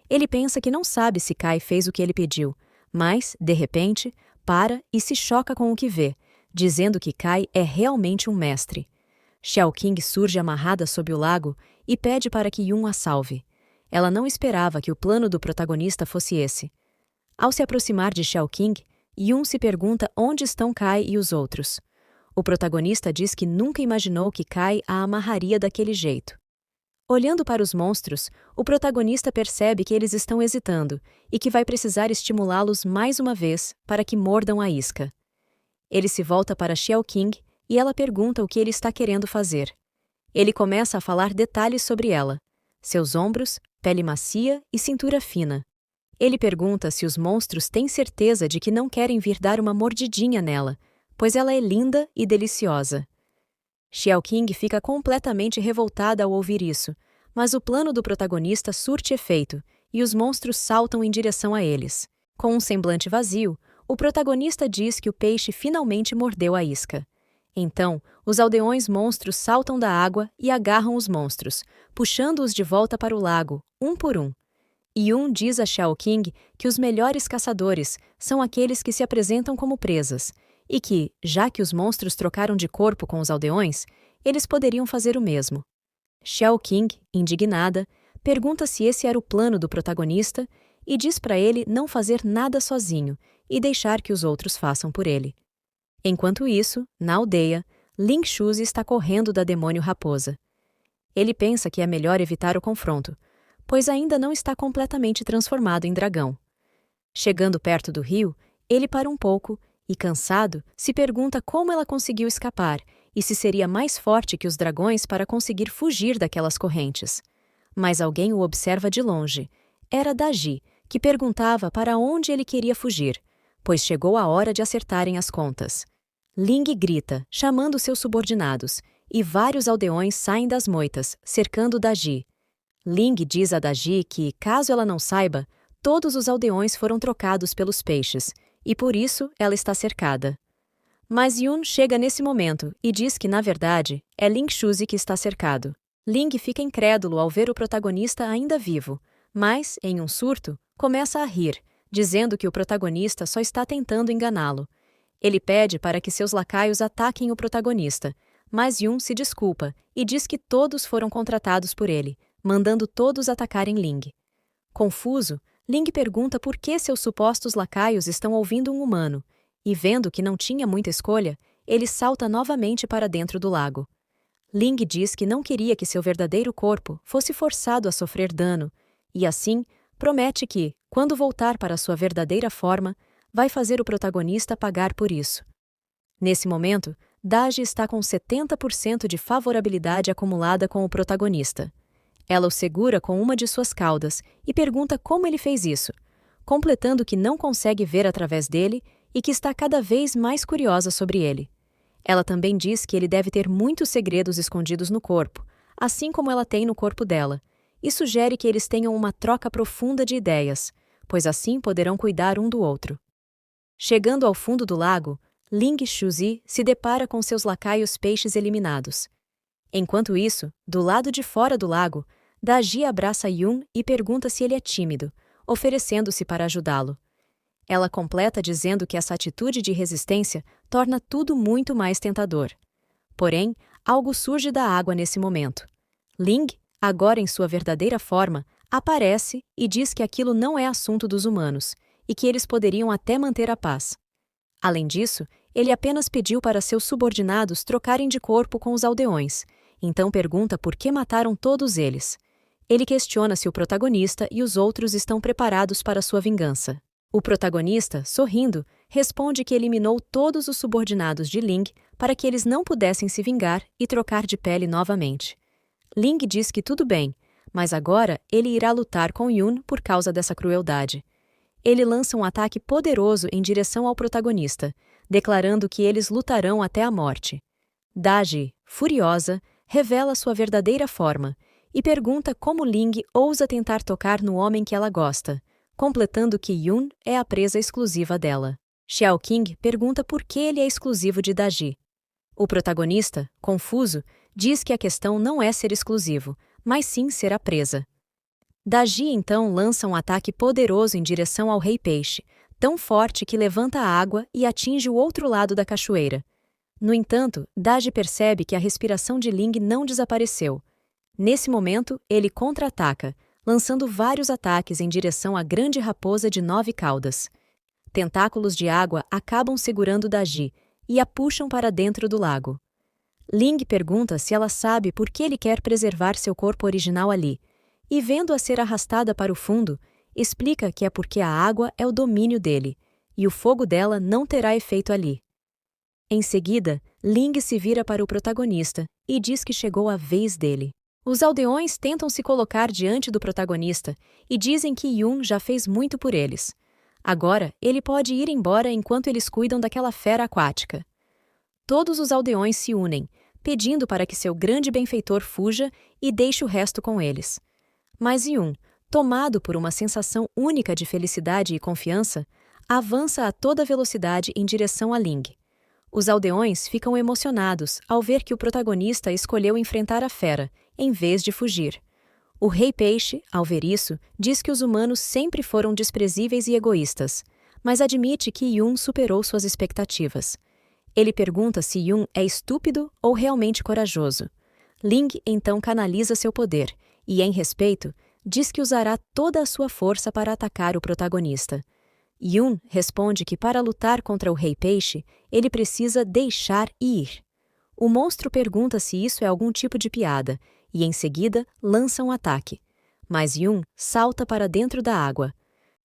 Ele pensa que não sabe se Kai fez o que ele pediu, mas, de repente, para e se choca com o que vê, dizendo que Kai é realmente um mestre. Xiao Qing surge amarrada sob o lago e pede para que Yun a salve. Ela não esperava que o plano do protagonista fosse esse. Ao se aproximar de Xiao Qing, Yun se pergunta onde estão Kai e os outros. O protagonista diz que nunca imaginou que Kai a amarraria daquele jeito. Olhando para os monstros, o protagonista percebe que eles estão hesitando e que vai precisar estimulá-los mais uma vez para que mordam a isca. Ele se volta para Xiao Qing e ela pergunta o que ele está querendo fazer. Ele começa a falar detalhes sobre ela: seus ombros, pele macia e cintura fina. Ele pergunta se os monstros têm certeza de que não querem vir dar uma mordidinha nela, pois ela é linda e deliciosa. Xiao Qing fica completamente revoltada ao ouvir isso, mas o plano do protagonista surte efeito e os monstros saltam em direção a eles. Com um semblante vazio, o protagonista diz que o peixe finalmente mordeu a isca. Então, os aldeões monstros saltam da água e agarram os monstros, puxando-os de volta para o lago, um por um. Yun diz a Xiao Qing que os melhores caçadores são aqueles que se apresentam como presas, e que, já que os monstros trocaram de corpo com os aldeões, eles poderiam fazer o mesmo. Xiao Qing, indignada, pergunta se esse era o plano do protagonista e diz para ele não fazer nada sozinho e deixar que os outros façam por ele. Enquanto isso, na aldeia, Ling Shuzi está correndo da demônio raposa. Ele pensa que é melhor evitar o confronto, pois ainda não está completamente transformado em dragão. Chegando perto do rio, ele para um pouco e, cansado, se pergunta como ela conseguiu escapar e se seria mais forte que os dragões para conseguir fugir daquelas correntes. Mas alguém o observa de longe. Era Daji, que perguntava para onde ele queria fugir, pois chegou a hora de acertarem as contas. Ling grita, chamando seus subordinados, e vários aldeões saem das moitas, cercando Daji. Ling diz a Daji que, caso ela não saiba, todos os aldeões foram trocados pelos peixes, e por isso ela está cercada. Mas Yun chega nesse momento e diz que, na verdade, é Ling Shuzi que está cercado. Ling fica incrédulo ao ver o protagonista ainda vivo, mas, em um surto, começa a rir, dizendo que o protagonista só está tentando enganá-lo. Ele pede para que seus lacaios ataquem o protagonista, mas Yun se desculpa e diz que todos foram contratados por ele, mandando todos atacarem Ling. Confuso, Ling pergunta por que seus supostos lacaios estão ouvindo um humano, e vendo que não tinha muita escolha, ele salta novamente para dentro do lago. Ling diz que não queria que seu verdadeiro corpo fosse forçado a sofrer dano, e assim, promete que, quando voltar para sua verdadeira forma, vai fazer o protagonista pagar por isso. Nesse momento, Daji está com 70% de favorabilidade acumulada com o protagonista. Ela o segura com uma de suas caudas e pergunta como ele fez isso, completando que não consegue ver através dele e que está cada vez mais curiosa sobre ele. Ela também diz que ele deve ter muitos segredos escondidos no corpo, assim como ela tem no corpo dela, e sugere que eles tenham uma troca profunda de ideias, pois assim poderão cuidar um do outro. Chegando ao fundo do lago, Ling Shuzi se depara com seus lacaios peixes eliminados. Enquanto isso, do lado de fora do lago, Daji abraça Yun e pergunta se ele é tímido, oferecendo-se para ajudá-lo. Ela completa dizendo que essa atitude de resistência torna tudo muito mais tentador. Porém, algo surge da água nesse momento. Ling, agora em sua verdadeira forma, aparece e diz que aquilo não é assunto dos humanos e que eles poderiam até manter a paz. Além disso, ele apenas pediu para seus subordinados trocarem de corpo com os aldeões, então pergunta por que mataram todos eles. Ele questiona se o protagonista e os outros estão preparados para sua vingança. O protagonista, sorrindo, responde que eliminou todos os subordinados de Ling para que eles não pudessem se vingar e trocar de pele novamente. Ling diz que tudo bem, mas agora ele irá lutar com Yun por causa dessa crueldade. Ele lança um ataque poderoso em direção ao protagonista, declarando que eles lutarão até a morte. Daji, furiosa, revela sua verdadeira forma e pergunta como Ling ousa tentar tocar no homem que ela gosta, completando que Yun é a presa exclusiva dela. Xiao Qing pergunta por que ele é exclusivo de Daji. O protagonista, confuso, diz que a questão não é ser exclusivo, mas sim ser a presa. Daji então lança um ataque poderoso em direção ao Rei Peixe, tão forte que levanta a água e atinge o outro lado da cachoeira. No entanto, Daji percebe que a respiração de Ling não desapareceu. Nesse momento, ele contra-ataca, lançando vários ataques em direção à grande raposa de 9 caudas. Tentáculos de água acabam segurando Daji, e a puxam para dentro do lago. Ling pergunta se ela sabe por que ele quer preservar seu corpo original ali, e vendo-a ser arrastada para o fundo, explica que é porque a água é o domínio dele, e o fogo dela não terá efeito ali. Em seguida, Ling se vira para o protagonista e diz que chegou a vez dele. Os aldeões tentam se colocar diante do protagonista e dizem que Yun já fez muito por eles. Agora, ele pode ir embora enquanto eles cuidam daquela fera aquática. Todos os aldeões se unem, pedindo para que seu grande benfeitor fuja e deixe o resto com eles. Mas Yun, tomado por uma sensação única de felicidade e confiança, avança a toda velocidade em direção a Ling. Os aldeões ficam emocionados ao ver que o protagonista escolheu enfrentar a fera, em vez de fugir. O Rei Peixe, ao ver isso, diz que os humanos sempre foram desprezíveis e egoístas, mas admite que Yun superou suas expectativas. Ele pergunta se Yun é estúpido ou realmente corajoso. Ling então canaliza seu poder e, em respeito, diz que usará toda a sua força para atacar o protagonista. Yun responde que para lutar contra o Rei Peixe, ele precisa deixar ir. O monstro pergunta se isso é algum tipo de piada e, em seguida, lança um ataque. Mas Yun salta para dentro da água.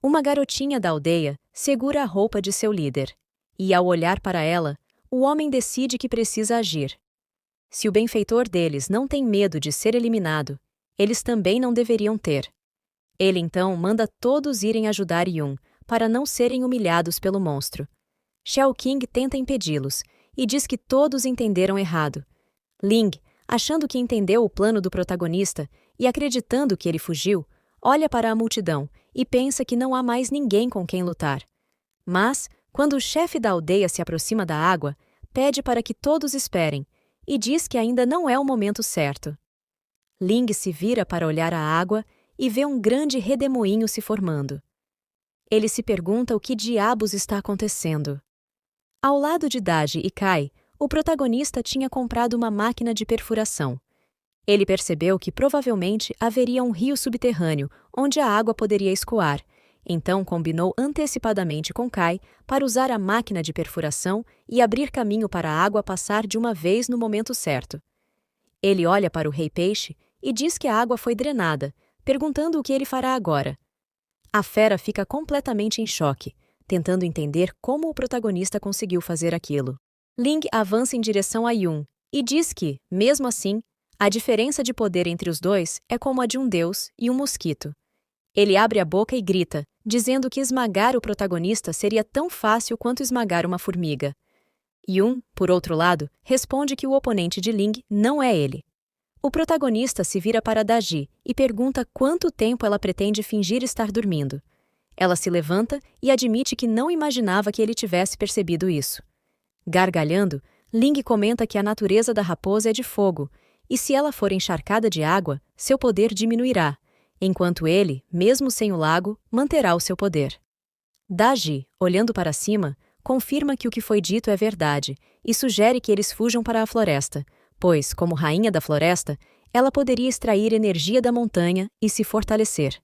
Uma garotinha da aldeia segura a roupa de seu líder. E, ao olhar para ela, o homem decide que precisa agir. Se o benfeitor deles não tem medo de ser eliminado, eles também não deveriam ter. Ele então manda todos irem ajudar Yun, para não serem humilhados pelo monstro. Shao King tenta impedi-los e diz que todos entenderam errado. Ling, achando que entendeu o plano do protagonista e acreditando que ele fugiu, olha para a multidão e pensa que não há mais ninguém com quem lutar. Mas, quando o chefe da aldeia se aproxima da água, pede para que todos esperem e diz que ainda não é o momento certo. Ling se vira para olhar a água e vê um grande redemoinho se formando. Ele se pergunta o que diabos está acontecendo. Ao lado de Daji e Kai, o protagonista tinha comprado uma máquina de perfuração. Ele percebeu que provavelmente haveria um rio subterrâneo onde a água poderia escoar, então combinou antecipadamente com Kai para usar a máquina de perfuração e abrir caminho para a água passar de uma vez no momento certo. Ele olha para o Rei Peixe e diz que a água foi drenada, perguntando o que ele fará agora. A fera fica completamente em choque, tentando entender como o protagonista conseguiu fazer aquilo. Ling avança em direção a Yun e diz que, mesmo assim, a diferença de poder entre os dois é como a de um deus e um mosquito. Ele abre a boca e grita, dizendo que esmagar o protagonista seria tão fácil quanto esmagar uma formiga. Yun, por outro lado, responde que o oponente de Ling não é ele. O protagonista se vira para Daji e pergunta quanto tempo ela pretende fingir estar dormindo. Ela se levanta e admite que não imaginava que ele tivesse percebido isso. Gargalhando, Ling comenta que a natureza da raposa é de fogo, e se ela for encharcada de água, seu poder diminuirá, enquanto ele, mesmo sem o lago, manterá o seu poder. Daji, olhando para cima, confirma que o que foi dito é verdade e sugere que eles fujam para a floresta, pois, como rainha da floresta, ela poderia extrair energia da montanha e se fortalecer.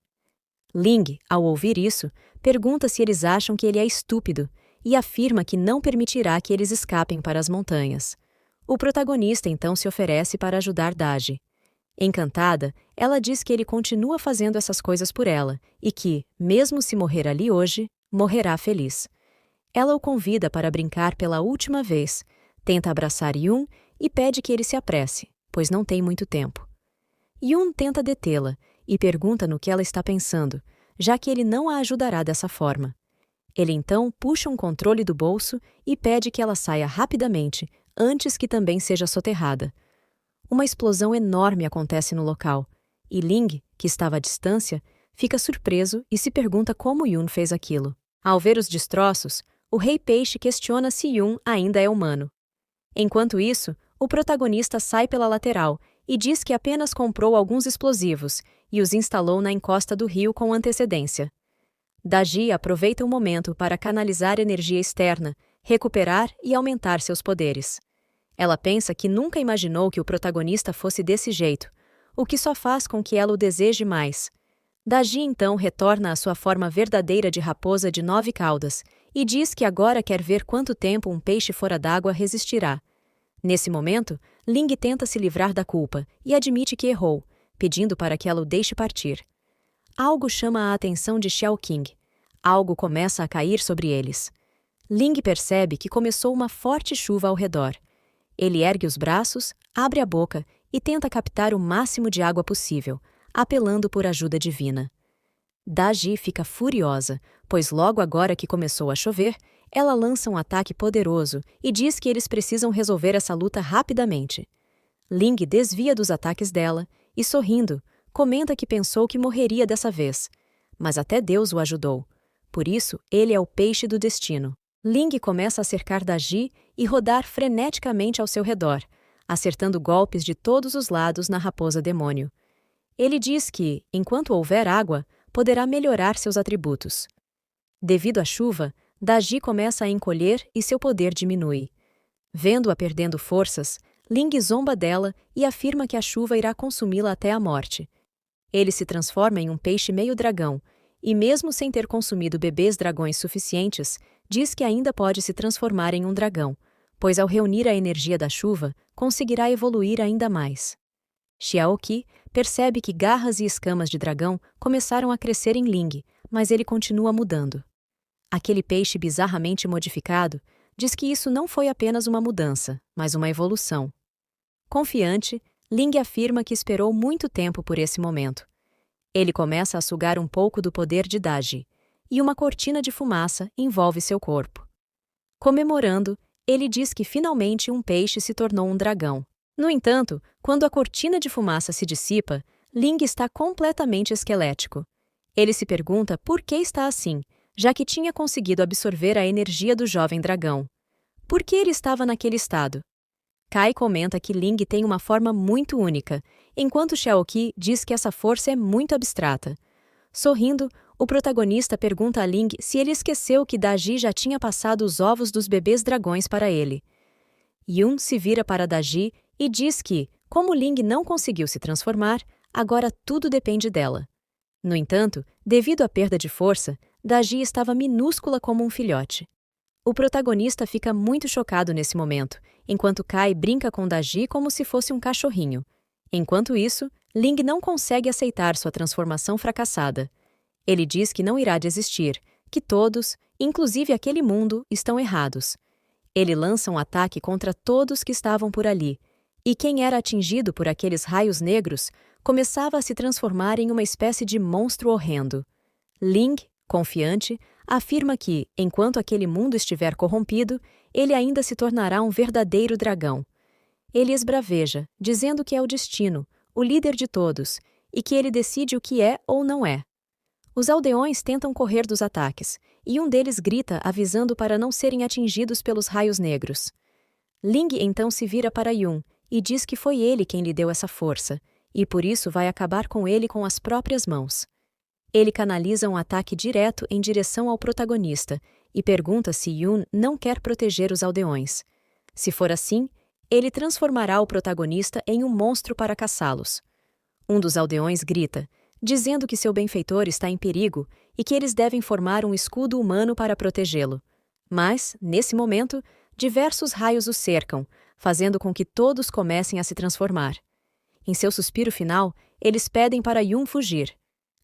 Ling, ao ouvir isso, pergunta se eles acham que ele é estúpido e afirma que não permitirá que eles escapem para as montanhas. O protagonista então se oferece para ajudar Daji. Encantada, ela diz que ele continua fazendo essas coisas por ela e que, mesmo se morrer ali hoje, morrerá feliz. Ela o convida para brincar pela última vez, tenta abraçar Yun e pede que ele se apresse, pois não tem muito tempo. Yun tenta detê-la e pergunta no que ela está pensando, já que ele não a ajudará dessa forma. Ele então puxa um controle do bolso e pede que ela saia rapidamente, antes que também seja soterrada. Uma explosão enorme acontece no local, e Ling, que estava à distância, fica surpreso e se pergunta como Yun fez aquilo. Ao ver os destroços, o Rei Peixe questiona se Yun ainda é humano. Enquanto isso, o protagonista sai pela lateral e diz que apenas comprou alguns explosivos e os instalou na encosta do rio com antecedência. Daji aproveita o momento para canalizar energia externa, recuperar e aumentar seus poderes. Ela pensa que nunca imaginou que o protagonista fosse desse jeito, o que só faz com que ela o deseje mais. Daji então retorna à sua forma verdadeira de raposa de 9 caudas e diz que agora quer ver quanto tempo um peixe fora d'água resistirá. Nesse momento, Ling tenta se livrar da culpa e admite que errou, pedindo para que ela o deixe partir. Algo chama a atenção de Xiao Qing. Algo começa a cair sobre eles. Ling percebe que começou uma forte chuva ao redor. Ele ergue os braços, abre a boca e tenta captar o máximo de água possível, apelando por ajuda divina. Daji fica furiosa, pois logo agora que começou a chover, ela lança um ataque poderoso e diz que eles precisam resolver essa luta rapidamente. Ling desvia dos ataques dela e, sorrindo, comenta que pensou que morreria dessa vez, mas até Deus o ajudou. Por isso, ele é o peixe do destino. Ling começa a cercar Daji e rodar freneticamente ao seu redor, acertando golpes de todos os lados na raposa demônio. Ele diz que, enquanto houver água, poderá melhorar seus atributos. Devido à chuva, Daji começa a encolher e seu poder diminui. Vendo-a perdendo forças, Ling zomba dela e afirma que a chuva irá consumi-la até a morte. Ele se transforma em um peixe meio dragão, e mesmo sem ter consumido bebês dragões suficientes, diz que ainda pode se transformar em um dragão, pois ao reunir a energia da chuva, conseguirá evoluir ainda mais. Xiao Qi percebe que garras e escamas de dragão começaram a crescer em Ling, mas ele continua mudando. Aquele peixe bizarramente modificado diz que isso não foi apenas uma mudança, mas uma evolução. Confiante, Ling afirma que esperou muito tempo por esse momento. Ele começa a sugar um pouco do poder de Daji, e uma cortina de fumaça envolve seu corpo. Comemorando, ele diz que finalmente um peixe se tornou um dragão. No entanto, quando a cortina de fumaça se dissipa, Ling está completamente esquelético. Ele se pergunta por que está assim, já que tinha conseguido absorver a energia do jovem dragão. Por que ele estava naquele estado? Kai comenta que Ling tem uma forma muito única, enquanto Xiao Qi diz que essa força é muito abstrata. Sorrindo, o protagonista pergunta a Ling se ele esqueceu que Daji já tinha passado os ovos dos bebês dragões para ele. Yun se vira para Daji e diz que, como Ling não conseguiu se transformar, agora tudo depende dela. No entanto, devido à perda de força, Daji estava minúscula como um filhote. O protagonista fica muito chocado nesse momento, enquanto Kai brinca com Daji como se fosse um cachorrinho. Enquanto isso, Ling não consegue aceitar sua transformação fracassada. Ele diz que não irá desistir, que todos, inclusive aquele mundo, estão errados. Ele lança um ataque contra todos que estavam por ali, e quem era atingido por aqueles raios negros começava a se transformar em uma espécie de monstro horrendo. Ling, confiante, afirma que, enquanto aquele mundo estiver corrompido, ele ainda se tornará um verdadeiro dragão. Ele esbraveja, dizendo que é o destino, o líder de todos, e que ele decide o que é ou não é. Os aldeões tentam correr dos ataques, e um deles grita avisando para não serem atingidos pelos raios negros. Ling então se vira para Yun e diz que foi ele quem lhe deu essa força, e por isso vai acabar com ele com as próprias mãos. Ele canaliza um ataque direto em direção ao protagonista e pergunta se Yun não quer proteger os aldeões. Se for assim, ele transformará o protagonista em um monstro para caçá-los. Um dos aldeões grita, dizendo que seu benfeitor está em perigo e que eles devem formar um escudo humano para protegê-lo. Mas, nesse momento, diversos raios o cercam, fazendo com que todos comecem a se transformar. Em seu suspiro final, eles pedem para Yun fugir.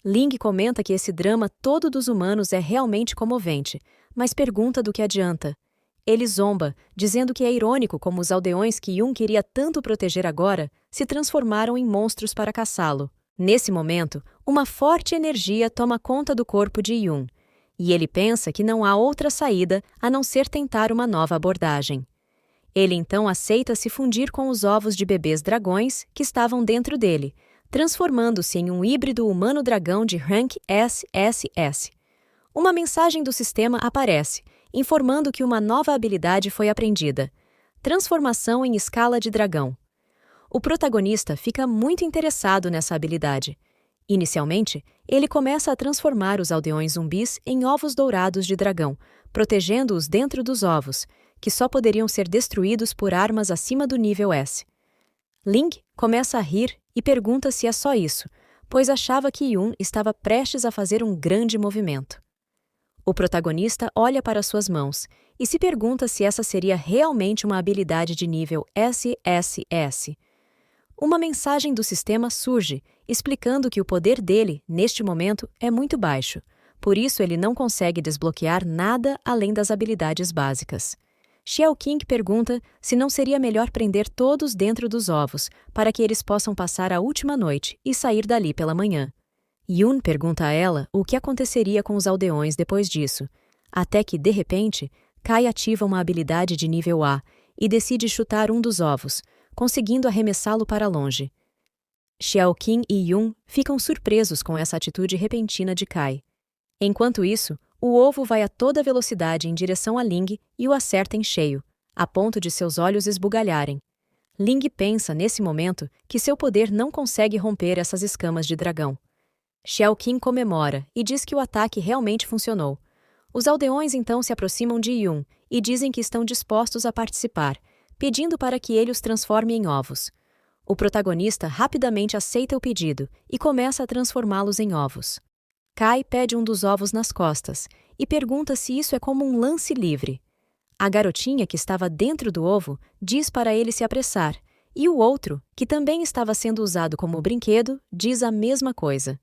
Ling comenta que esse drama todo dos humanos é realmente comovente, mas pergunta do que adianta. Ele zomba, dizendo que é irônico como os aldeões que Yun queria tanto proteger agora se transformaram em monstros para caçá-lo. Nesse momento, uma forte energia toma conta do corpo de Yun, e ele pensa que não há outra saída a não ser tentar uma nova abordagem. Ele então aceita se fundir com os ovos de bebês dragões que estavam dentro dele, transformando-se em um híbrido humano-dragão de rank SSS. Uma mensagem do sistema aparece, informando que uma nova habilidade foi aprendida: transformação em escala de dragão. O protagonista fica muito interessado nessa habilidade. Inicialmente, ele começa a transformar os aldeões zumbis em ovos dourados de dragão, protegendo-os dentro dos ovos, que só poderiam ser destruídos por armas acima do nível S. Ling começa a rir e pergunta se é só isso, pois achava que Yun estava prestes a fazer um grande movimento. O protagonista olha para suas mãos e se pergunta se essa seria realmente uma habilidade de nível SSS. Uma mensagem do sistema surge, explicando que o poder dele, neste momento, é muito baixo. Por isso, ele não consegue desbloquear nada além das habilidades básicas. Xiao Qing pergunta se não seria melhor prender todos dentro dos ovos, para que eles possam passar a última noite e sair dali pela manhã. Yun pergunta a ela o que aconteceria com os aldeões depois disso, até que, de repente, Kai ativa uma habilidade de nível A e decide chutar um dos ovos, conseguindo arremessá-lo para longe. Xiao Qing e Yun ficam surpresos com essa atitude repentina de Kai. Enquanto isso, o ovo vai a toda velocidade em direção a Ling e o acerta em cheio, a ponto de seus olhos esbugalharem. Ling pensa, nesse momento, que seu poder não consegue romper essas escamas de dragão. Xiao Qing comemora e diz que o ataque realmente funcionou. Os aldeões então se aproximam de Yun e dizem que estão dispostos a participar, pedindo para que ele os transforme em ovos. O protagonista rapidamente aceita o pedido e começa a transformá-los em ovos. Kai pede um dos ovos nas costas e pergunta se isso é como um lance livre. A garotinha que estava dentro do ovo diz para ele se apressar, e o outro, que também estava sendo usado como brinquedo, diz a mesma coisa.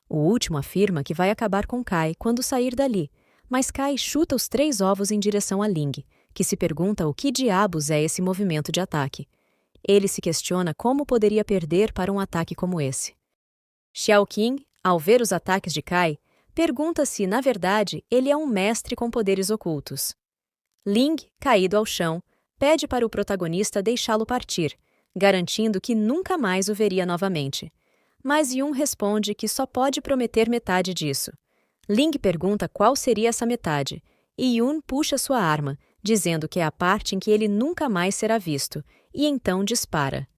O último afirma que vai acabar com Kai quando sair dali, mas Kai chuta os 3 ovos em direção a Ling, que se pergunta o que diabos é esse movimento de ataque. Ele se questiona como poderia perder para um ataque como esse. Xiao Qing, ao ver os ataques de Kai, pergunta se, na verdade, ele é um mestre com poderes ocultos. Ling, caído ao chão, pede para o protagonista deixá-lo partir, garantindo que nunca mais o veria novamente. Mas Yun responde que só pode prometer metade disso. Ling pergunta qual seria essa metade, e Yun puxa sua arma, dizendo que é a parte em que ele nunca mais será visto, e então dispara.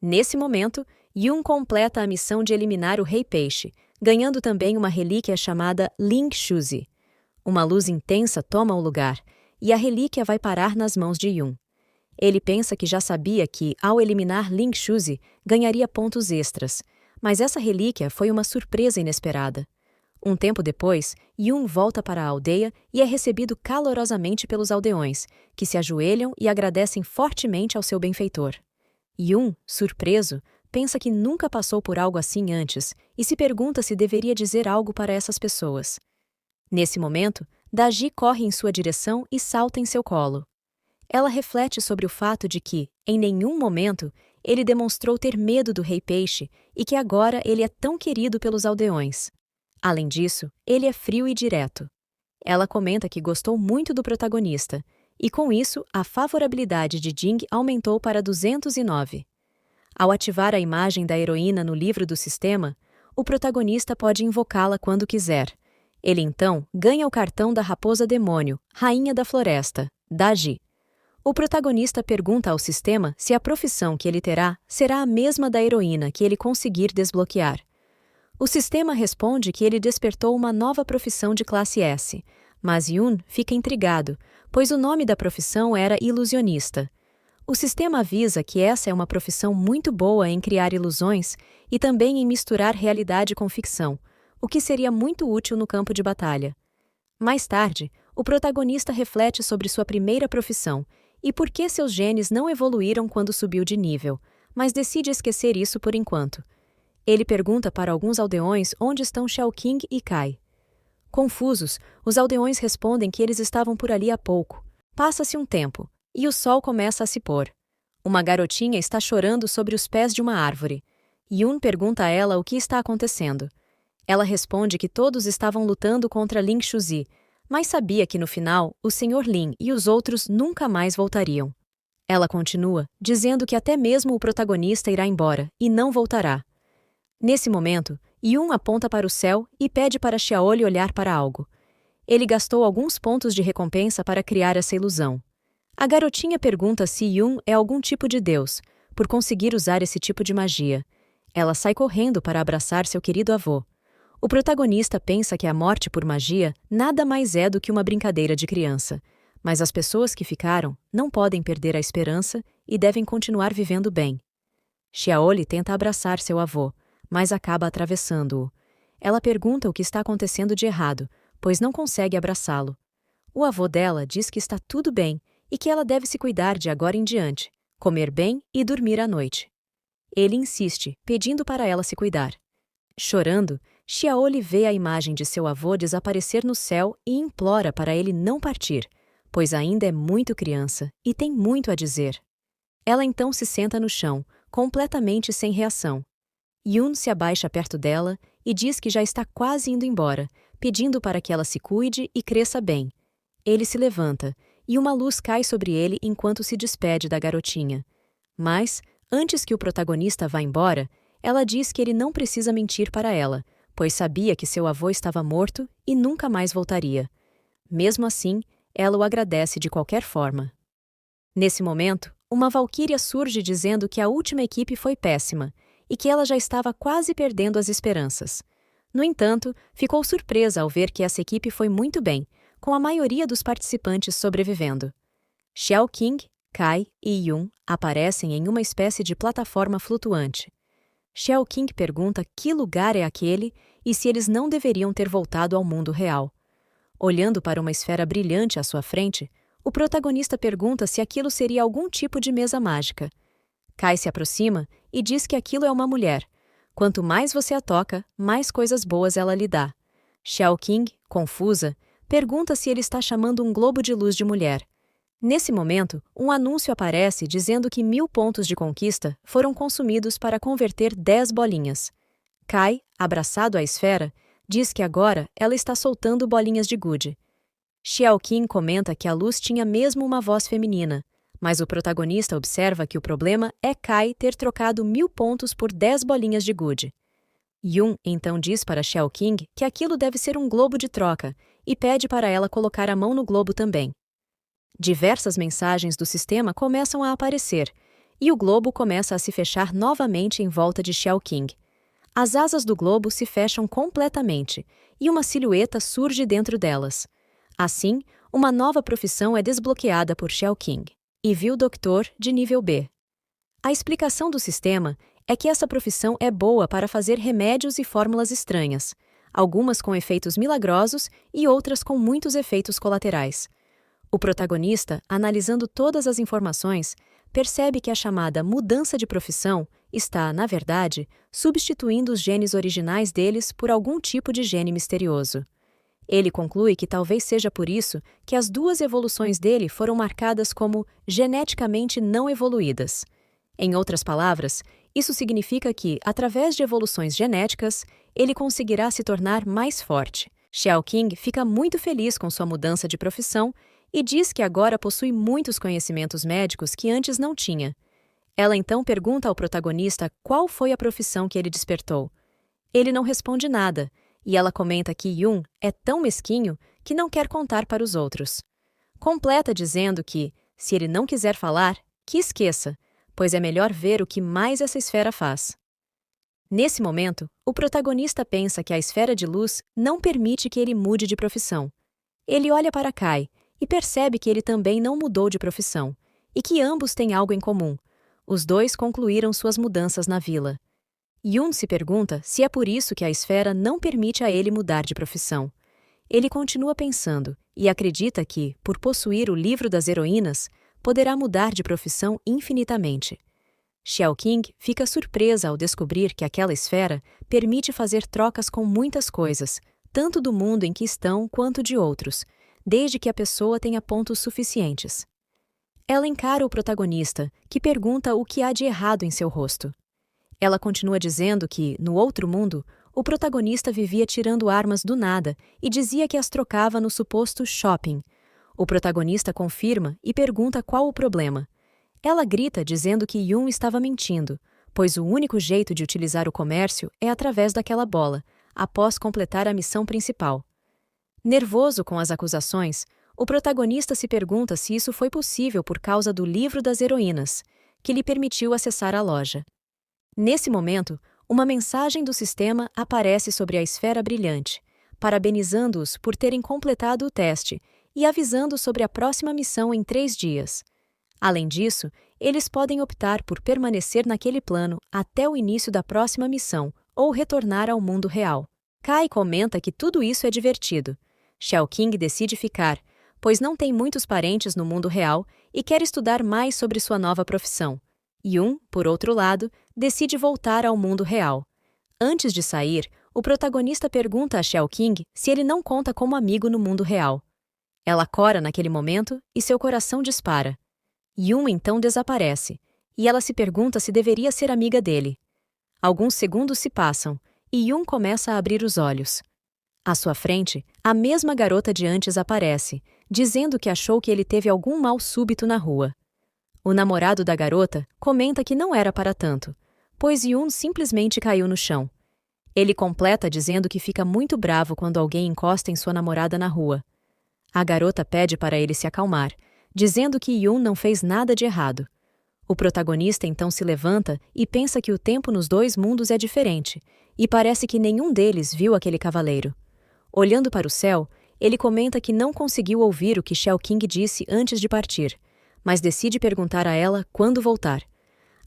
Nesse momento, Yun completa a missão de eliminar o Rei Peixe, ganhando também uma relíquia chamada Ling Shuzi. Uma luz intensa toma o lugar, e a relíquia vai parar nas mãos de Yun. Ele pensa que já sabia que, ao eliminar Ling Shuzi, ganharia pontos extras, mas essa relíquia foi uma surpresa inesperada. Um tempo depois, Yun volta para a aldeia e é recebido calorosamente pelos aldeões, que se ajoelham e agradecem fortemente ao seu benfeitor. Yun, surpreso, pensa que nunca passou por algo assim antes e se pergunta se deveria dizer algo para essas pessoas. Nesse momento, Daji corre em sua direção e salta em seu colo. Ela reflete sobre o fato de que, em nenhum momento, ele demonstrou ter medo do Rei Peixe e que agora ele é tão querido pelos aldeões. Além disso, ele é frio e direto. Ela comenta que gostou muito do protagonista, e com isso, a favorabilidade de Jing aumentou para 209. Ao ativar a imagem da heroína no livro do sistema, o protagonista pode invocá-la quando quiser. Ele então ganha o cartão da Raposa Demônio, Rainha da Floresta, Daji. O protagonista pergunta ao sistema se a profissão que ele terá será a mesma da heroína que ele conseguir desbloquear. O sistema responde que ele despertou uma nova profissão de classe S, mas Yun fica intrigado, pois o nome da profissão era ilusionista. O sistema avisa que essa é uma profissão muito boa em criar ilusões e também em misturar realidade com ficção, o que seria muito útil no campo de batalha. Mais tarde, o protagonista reflete sobre sua primeira profissão e por que seus genes não evoluíram quando subiu de nível, mas decide esquecer isso por enquanto. Ele pergunta para alguns aldeões onde estão Xiao Qing e Kai. Confusos, os aldeões respondem que eles estavam por ali há pouco. Passa-se um tempo, e o sol começa a se pôr. Uma garotinha está chorando sobre os pés de uma árvore. Yun pergunta a ela o que está acontecendo. Ela responde que todos estavam lutando contra Ling Shuzi, mas sabia que no final, o Sr. Lin e os outros nunca mais voltariam. Ela continua, dizendo que até mesmo o protagonista irá embora e não voltará. Nesse momento, Yun aponta para o céu e pede para Xiaoli olhar para algo. Ele gastou alguns pontos de recompensa para criar essa ilusão. A garotinha pergunta se Yun é algum tipo de deus, por conseguir usar esse tipo de magia. Ela sai correndo para abraçar seu querido avô. O protagonista pensa que a morte por magia nada mais é do que uma brincadeira de criança, mas as pessoas que ficaram não podem perder a esperança e devem continuar vivendo bem. Xiaoli tenta abraçar seu avô, mas acaba atravessando-o. Ela pergunta o que está acontecendo de errado, pois não consegue abraçá-lo. O avô dela diz que está tudo bem e que ela deve se cuidar de agora em diante, comer bem e dormir à noite. Ele insiste, pedindo para ela se cuidar. Chorando, Xiaoli vê a imagem de seu avô desaparecer no céu e implora para ele não partir, pois ainda é muito criança e tem muito a dizer. Ela então se senta no chão, completamente sem reação. Yun se abaixa perto dela e diz que já está quase indo embora, pedindo para que ela se cuide e cresça bem. Ele se levanta, e uma luz cai sobre ele enquanto se despede da garotinha. Mas, antes que o protagonista vá embora, ela diz que ele não precisa mentir para ela, pois sabia que seu avô estava morto e nunca mais voltaria. Mesmo assim, ela o agradece de qualquer forma. Nesse momento, uma valquíria surge dizendo que a última equipe foi péssima e que ela já estava quase perdendo as esperanças. No entanto, ficou surpresa ao ver que essa equipe foi muito bem, com a maioria dos participantes sobrevivendo. Xiao Qing, Kai e Yun aparecem em uma espécie de plataforma flutuante. Xiao Qing pergunta que lugar é aquele e se eles não deveriam ter voltado ao mundo real. Olhando para uma esfera brilhante à sua frente, o protagonista pergunta se aquilo seria algum tipo de mesa mágica. Kai se aproxima e diz que aquilo é uma mulher. Quanto mais você a toca, mais coisas boas ela lhe dá. Xiao Qing, confusa, pergunta se ele está chamando um globo de luz de mulher. Nesse momento, um anúncio aparece dizendo que 1000 pontos de conquista foram consumidos para converter 10 bolinhas. Kai, abraçado à esfera, diz que agora ela está soltando bolinhas de gude. Xiao Qing comenta que a luz tinha mesmo uma voz feminina, mas o protagonista observa que o problema é Kai ter trocado 1000 pontos por 10 bolinhas de gude. Yun então diz para Xiao Qing que aquilo deve ser um globo de troca e pede para ela colocar a mão no globo também. Diversas mensagens do sistema começam a aparecer, e o globo começa a se fechar novamente em volta de Xiao Qing. As asas do globo se fecham completamente, e uma silhueta surge dentro delas. Assim, uma nova profissão é desbloqueada por Xiao Qing, Evil Doctor de nível B. A explicação do sistema é que essa profissão é boa para fazer remédios e fórmulas estranhas, algumas com efeitos milagrosos e outras com muitos efeitos colaterais. O protagonista, analisando todas as informações, percebe que a chamada mudança de profissão está, na verdade, substituindo os genes originais deles por algum tipo de gene misterioso. Ele conclui que talvez seja por isso que as 2 evoluções dele foram marcadas como geneticamente não evoluídas. Em outras palavras, isso significa que, através de evoluções genéticas, ele conseguirá se tornar mais forte. Xiao Qing fica muito feliz com sua mudança de profissão e diz que agora possui muitos conhecimentos médicos que antes não tinha. Ela então pergunta ao protagonista qual foi a profissão que ele despertou. Ele não responde nada, e ela comenta que Yun é tão mesquinho que não quer contar para os outros. Completa dizendo que, se ele não quiser falar, que esqueça, pois é melhor ver o que mais essa esfera faz. Nesse momento, o protagonista pensa que a esfera de luz não permite que ele mude de profissão. Ele olha para Kai e percebe que ele também não mudou de profissão, e que ambos têm algo em comum. Os 2 concluíram suas mudanças na vila. Yun se pergunta se é por isso que a esfera não permite a ele mudar de profissão. Ele continua pensando e acredita que, por possuir o livro das heroínas, poderá mudar de profissão infinitamente. Xiao Qing fica surpresa ao descobrir que aquela esfera permite fazer trocas com muitas coisas, tanto do mundo em que estão quanto de outros, desde que a pessoa tenha pontos suficientes. Ela encara o protagonista, que pergunta o que há de errado em seu rosto. Ela continua dizendo que, no outro mundo, o protagonista vivia tirando armas do nada e dizia que as trocava no suposto shopping. O protagonista confirma e pergunta qual o problema. Ela grita dizendo que Yun estava mentindo, pois o único jeito de utilizar o comércio é através daquela bola, após completar a missão principal. Nervoso com as acusações, o protagonista se pergunta se isso foi possível por causa do livro das heroínas, que lhe permitiu acessar a loja. Nesse momento, uma mensagem do sistema aparece sobre a esfera brilhante, parabenizando-os por terem completado o teste e avisando sobre a próxima missão em 3 dias. Além disso, eles podem optar por permanecer naquele plano até o início da próxima missão ou retornar ao mundo real. Kai comenta que tudo isso é divertido. Xiao Qing decide ficar, pois não tem muitos parentes no mundo real e quer estudar mais sobre sua nova profissão. Yun, por outro lado, decide voltar ao mundo real. Antes de sair, o protagonista pergunta a Xiao Qing se ele não conta como amigo no mundo real. Ela cora naquele momento e seu coração dispara. Yun então desaparece, e ela se pergunta se deveria ser amiga dele. Alguns segundos se passam, e Yun começa a abrir os olhos. À sua frente, a mesma garota de antes aparece, dizendo que achou que ele teve algum mal súbito na rua. O namorado da garota comenta que não era para tanto, pois Yun simplesmente caiu no chão. Ele completa dizendo que fica muito bravo quando alguém encosta em sua namorada na rua. A garota pede para ele se acalmar, dizendo que Yun não fez nada de errado. O protagonista então se levanta e pensa que o tempo nos dois mundos é diferente, e parece que nenhum deles viu aquele cavaleiro. Olhando para o céu, ele comenta que não conseguiu ouvir o que Xiao Qing disse antes de partir, mas decide perguntar a ela quando voltar.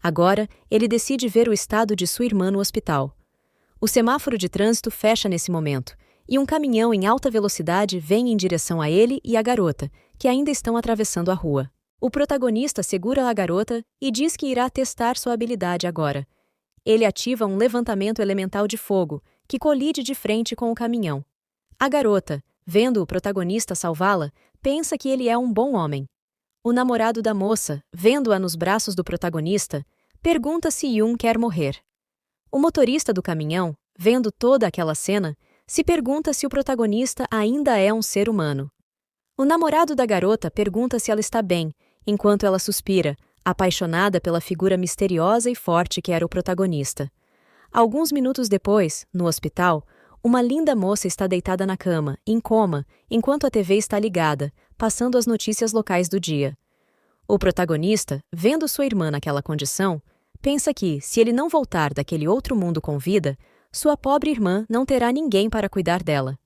Agora, ele decide ver o estado de sua irmã no hospital. O semáforo de trânsito fecha nesse momento, e um caminhão em alta velocidade vem em direção a ele e a garota, que ainda estão atravessando a rua. O protagonista segura a garota e diz que irá testar sua habilidade agora. Ele ativa um levantamento elemental de fogo, que colide de frente com o caminhão. A garota, vendo o protagonista salvá-la, pensa que ele é um bom homem. O namorado da moça, vendo-a nos braços do protagonista, pergunta se Yun quer morrer. O motorista do caminhão, vendo toda aquela cena, se pergunta se o protagonista ainda é um ser humano. O namorado da garota pergunta se ela está bem, enquanto ela suspira, apaixonada pela figura misteriosa e forte que era o protagonista. Alguns minutos depois, no hospital, uma linda moça está deitada na cama, em coma, enquanto a TV está ligada, passando as notícias locais do dia. O protagonista, vendo sua irmã naquela condição, pensa que, se ele não voltar daquele outro mundo com vida, sua pobre irmã não terá ninguém para cuidar dela.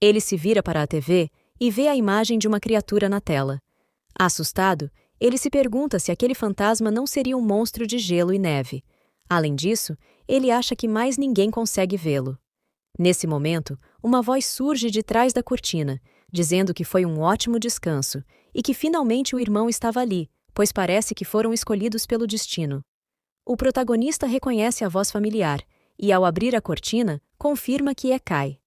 Ele se vira para a TV e vê a imagem de uma criatura na tela. Assustado, ele se pergunta se aquele fantasma não seria um monstro de gelo e neve. Além disso, ele acha que mais ninguém consegue vê-lo. Nesse momento, uma voz surge de trás da cortina, dizendo que foi um ótimo descanso e que finalmente o irmão estava ali, pois parece que foram escolhidos pelo destino. O protagonista reconhece a voz familiar e, ao abrir a cortina, confirma que é Kai.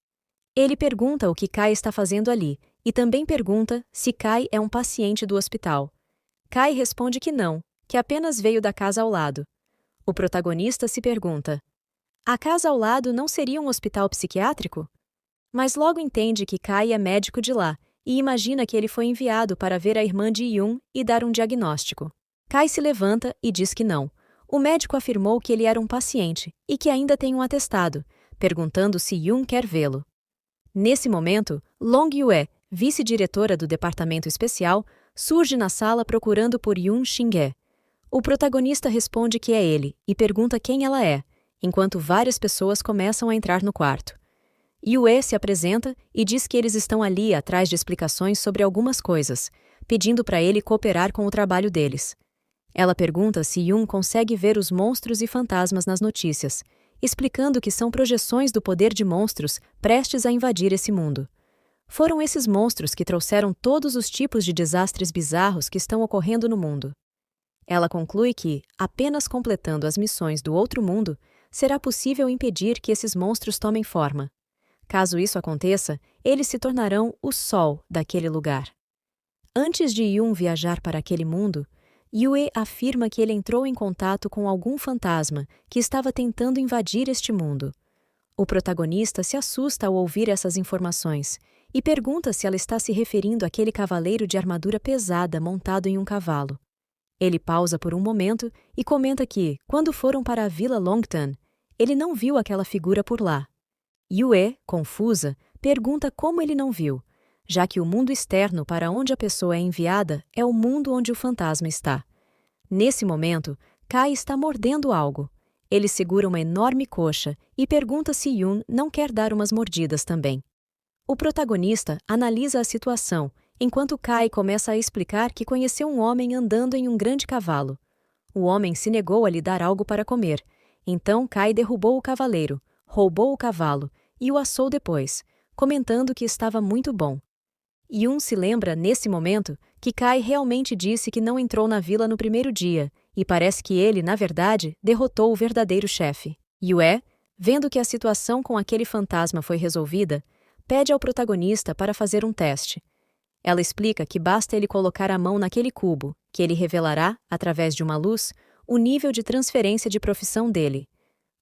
Ele pergunta o que Kai está fazendo ali e também pergunta se Kai é um paciente do hospital. Kai responde que não, que apenas veio da casa ao lado. O protagonista se pergunta: a casa ao lado não seria um hospital psiquiátrico? Mas logo entende que Kai é médico de lá e imagina que ele foi enviado para ver a irmã de Yun e dar um diagnóstico. Kai se levanta e diz que não. O médico afirmou que ele era um paciente e que ainda tem um atestado, perguntando se Yun quer vê-lo. Nesse momento, Long Yue, vice-diretora do departamento especial, surge na sala procurando por Yun Xingye. O protagonista responde que é ele e pergunta quem ela é, enquanto várias pessoas começam a entrar no quarto. Yue se apresenta e diz que eles estão ali atrás de explicações sobre algumas coisas, pedindo para ele cooperar com o trabalho deles. Ela pergunta se Yun consegue ver os monstros e fantasmas nas notícias, explicando que são projeções do poder de monstros prestes a invadir esse mundo. Foram esses monstros que trouxeram todos os tipos de desastres bizarros que estão ocorrendo no mundo. Ela conclui que, apenas completando as missões do outro mundo, será possível impedir que esses monstros tomem forma. Caso isso aconteça, eles se tornarão o sol daquele lugar. Antes de Yun viajar para aquele mundo, Yue afirma que ele entrou em contato com algum fantasma que estava tentando invadir este mundo. O protagonista se assusta ao ouvir essas informações e pergunta se ela está se referindo àquele cavaleiro de armadura pesada montado em um cavalo. Ele pausa por um momento e comenta que, quando foram para a Vila Longtan, ele não viu aquela figura por lá. Yue, confusa, pergunta como ele não viu, já que o mundo externo para onde a pessoa é enviada é o mundo onde o fantasma está. Nesse momento, Kai está mordendo algo. Ele segura uma enorme coxa e pergunta se Yun não quer dar umas mordidas também. O protagonista analisa a situação, enquanto Kai começa a explicar que conheceu um homem andando em um grande cavalo. O homem se negou a lhe dar algo para comer, então Kai derrubou o cavaleiro, roubou o cavalo e o assou depois, comentando que estava muito bom. Yun se lembra, nesse momento, que Kai realmente disse que não entrou na vila no primeiro dia, e parece que ele, na verdade, derrotou o verdadeiro chefe. Yue, vendo que a situação com aquele fantasma foi resolvida, pede ao protagonista para fazer um teste. Ela explica que basta ele colocar a mão naquele cubo, que ele revelará, através de uma luz, o nível de transferência de profissão dele.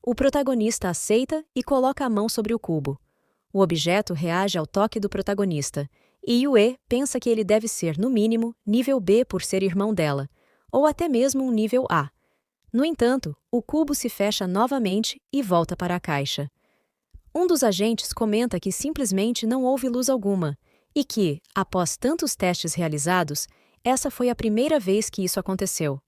O protagonista aceita e coloca a mão sobre o cubo. O objeto reage ao toque do protagonista, e Yue pensa que ele deve ser, no mínimo, nível B por ser irmão dela, ou até mesmo um nível A. No entanto, o cubo se fecha novamente e volta para a caixa. Um dos agentes comenta que simplesmente não houve luz alguma, e que, após tantos testes realizados, essa foi a primeira vez que isso aconteceu.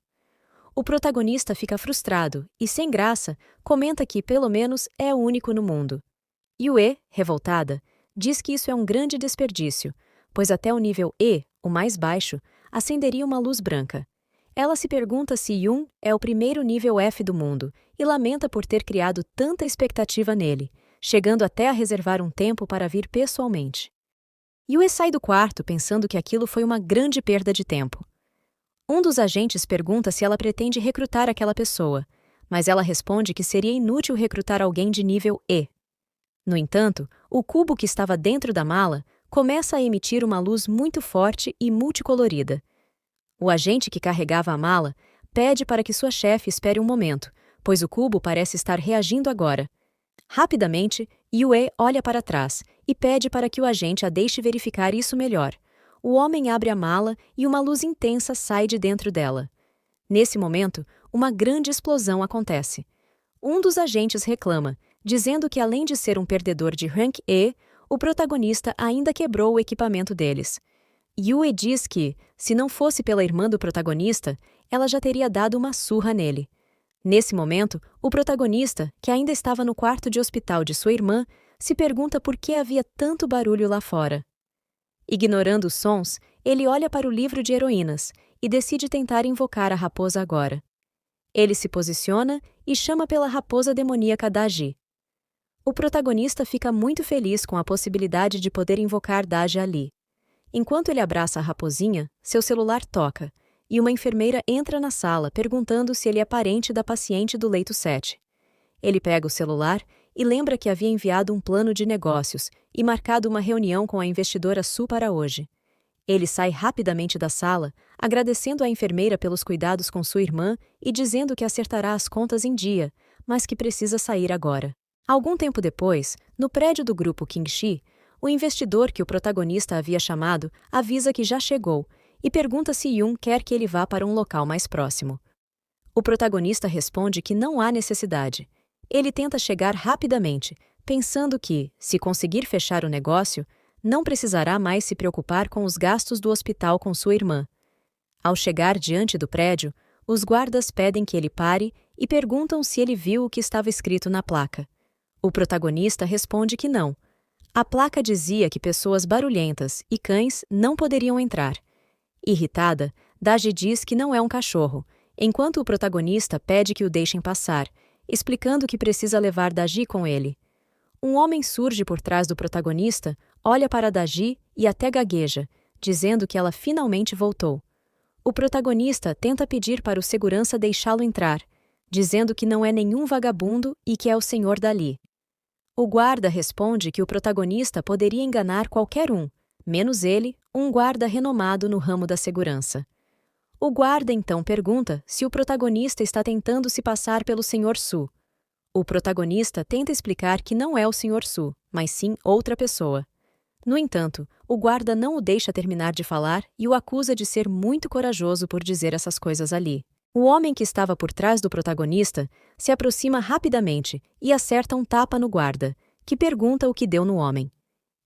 O protagonista fica frustrado e, sem graça, comenta que, pelo menos, é o único no mundo. Yue, revoltada, diz que isso é um grande desperdício, pois até o nível E, o mais baixo, acenderia uma luz branca. Ela se pergunta se Yun é o primeiro nível F do mundo e lamenta por ter criado tanta expectativa nele, chegando até a reservar um tempo para vir pessoalmente. Yue sai do quarto pensando que aquilo foi uma grande perda de tempo. Um dos agentes pergunta se ela pretende recrutar aquela pessoa, mas ela responde que seria inútil recrutar alguém de nível E. No entanto, o cubo que estava dentro da mala começa a emitir uma luz muito forte e multicolorida. O agente que carregava a mala pede para que sua chefe espere um momento, pois o cubo parece estar reagindo agora. Rapidamente, Yue olha para trás e pede para que o agente a deixe verificar isso melhor. O homem abre a mala e uma luz intensa sai de dentro dela. Nesse momento, uma grande explosão acontece. Um dos agentes reclama, dizendo que além de ser um perdedor de rank E, o protagonista ainda quebrou o equipamento deles. Yue diz que, se não fosse pela irmã do protagonista, ela já teria dado uma surra nele. Nesse momento, o protagonista, que ainda estava no quarto de hospital de sua irmã, se pergunta por que havia tanto barulho lá fora. Ignorando os sons, ele olha para o livro de heroínas e decide tentar invocar a raposa agora. Ele se posiciona e chama pela raposa demoníaca Daji. O protagonista fica muito feliz com a possibilidade de poder invocar Daji ali. Enquanto ele abraça a raposinha, seu celular toca, e uma enfermeira entra na sala perguntando se ele é parente da paciente do leito 7. Ele pega o celular e lembra que havia enviado um plano de negócios e marcado uma reunião com a investidora Su para hoje. Ele sai rapidamente da sala, agradecendo à enfermeira pelos cuidados com sua irmã e dizendo que acertará as contas em dia, mas que precisa sair agora. Algum tempo depois, no prédio do grupo Kingxi, o investidor que o protagonista havia chamado avisa que já chegou e pergunta se Yun quer que ele vá para um local mais próximo. O protagonista responde que não há necessidade. Ele tenta chegar rapidamente, pensando que, se conseguir fechar o negócio, não precisará mais se preocupar com os gastos do hospital com sua irmã. Ao chegar diante do prédio, os guardas pedem que ele pare e perguntam se ele viu o que estava escrito na placa. O protagonista responde que não. A placa dizia que pessoas barulhentas e cães não poderiam entrar. Irritada, Daji diz que não é um cachorro, enquanto o protagonista pede que o deixem passar, explicando que precisa levar Daji com ele. Um homem surge por trás do protagonista, olha para Daji e até gagueja, dizendo que ela finalmente voltou. O protagonista tenta pedir para o segurança deixá-lo entrar, dizendo que não é nenhum vagabundo e que é o senhor dali. O guarda responde que o protagonista poderia enganar qualquer um, menos ele, um guarda renomado no ramo da segurança. O guarda então pergunta se o protagonista está tentando se passar pelo Sr. Su. O protagonista tenta explicar que não é o Sr. Su, mas sim outra pessoa. No entanto, o guarda não o deixa terminar de falar e o acusa de ser muito corajoso por dizer essas coisas ali. O homem que estava por trás do protagonista se aproxima rapidamente e acerta um tapa no guarda, que pergunta o que deu no homem.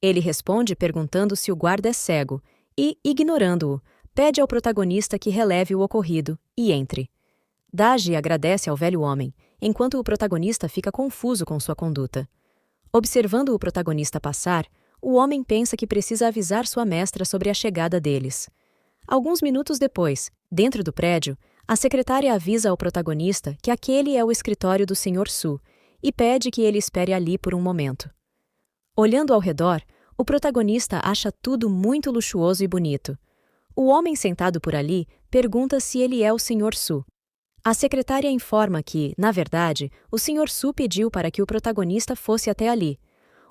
Ele responde perguntando se o guarda é cego e, ignorando-o, pede ao protagonista que releve o ocorrido e entre. Daji agradece ao velho homem, enquanto o protagonista fica confuso com sua conduta. Observando o protagonista passar, o homem pensa que precisa avisar sua mestra sobre a chegada deles. Alguns minutos depois, dentro do prédio, a secretária avisa ao protagonista que aquele é o escritório do Sr. Su e pede que ele espere ali por um momento. Olhando ao redor, o protagonista acha tudo muito luxuoso e bonito. O homem sentado por ali pergunta se ele é o Sr. Su. A secretária informa que, na verdade, o Sr. Su pediu para que o protagonista fosse até ali.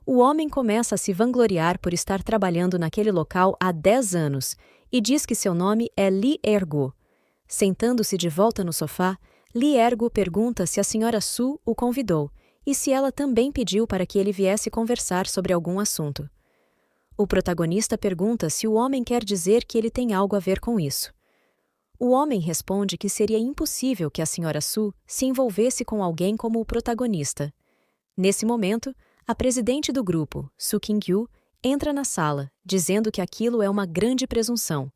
O homem começa a se vangloriar por estar trabalhando naquele local há 10 anos e diz que seu nome é Lee Er-gu. Sentando-se de volta no sofá, Lee Er-gu pergunta se a Sra. Su o convidou e se ela também pediu para que ele viesse conversar sobre algum assunto. O protagonista pergunta se o homem quer dizer que ele tem algo a ver com isso. O homem responde que seria impossível que a Sra. Su se envolvesse com alguém como o protagonista. Nesse momento, a presidente do grupo, Su King-yu, entra na sala, dizendo que aquilo é uma grande presunção.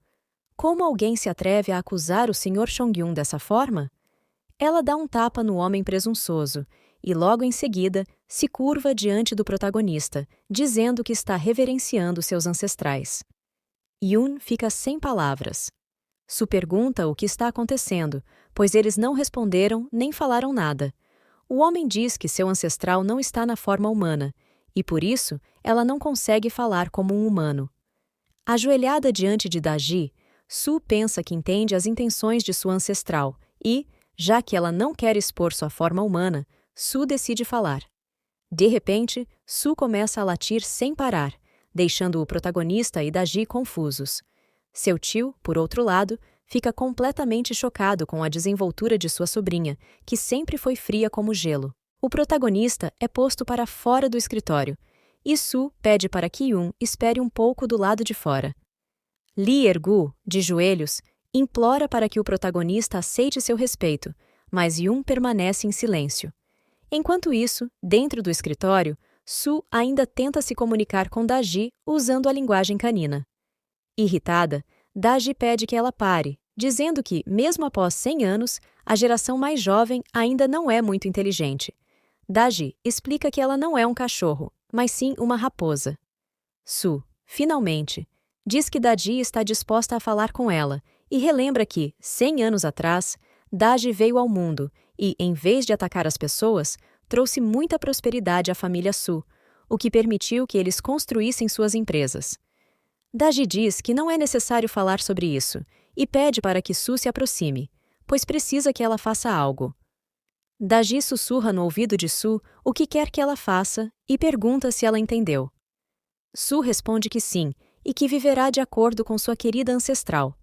Como alguém se atreve a acusar o Sr. Chong-yun dessa forma? Ela dá um tapa no homem presunçoso e, logo em seguida, se curva diante do protagonista, dizendo que está reverenciando seus ancestrais. Yoon fica sem palavras. Su pergunta o que está acontecendo, pois eles não responderam nem falaram nada. O homem diz que seu ancestral não está na forma humana, e por isso ela não consegue falar como um humano. Ajoelhada diante de Daji, Su pensa que entende as intenções de sua ancestral e, já que ela não quer expor sua forma humana, Su decide falar. De repente, Su começa a latir sem parar, deixando o protagonista e Daji confusos. Seu tio, por outro lado, fica completamente chocado com a desenvoltura de sua sobrinha, que sempre foi fria como gelo. O protagonista é posto para fora do escritório, e Su pede para que Yoon espere um pouco do lado de fora. Lee Er-gu, de joelhos, implora para que o protagonista aceite seu respeito, mas Yoon permanece em silêncio. Enquanto isso, dentro do escritório, Su ainda tenta se comunicar com Daji usando a linguagem canina. Irritada, Daji pede que ela pare, dizendo que, mesmo após 100 anos, a geração mais jovem ainda não é muito inteligente. Daji explica que ela não é um cachorro, mas sim uma raposa. Su, finalmente, diz que Daji está disposta a falar com ela e relembra que, 100 anos atrás, Daji veio ao mundo e, em vez de atacar as pessoas, trouxe muita prosperidade à família Su, o que permitiu que eles construíssem suas empresas. Daji diz que não é necessário falar sobre isso e pede para que Su se aproxime, pois precisa que ela faça algo. Daji sussurra no ouvido de Su o que quer que ela faça e pergunta se ela entendeu. Su responde que sim e que viverá de acordo com sua querida ancestral.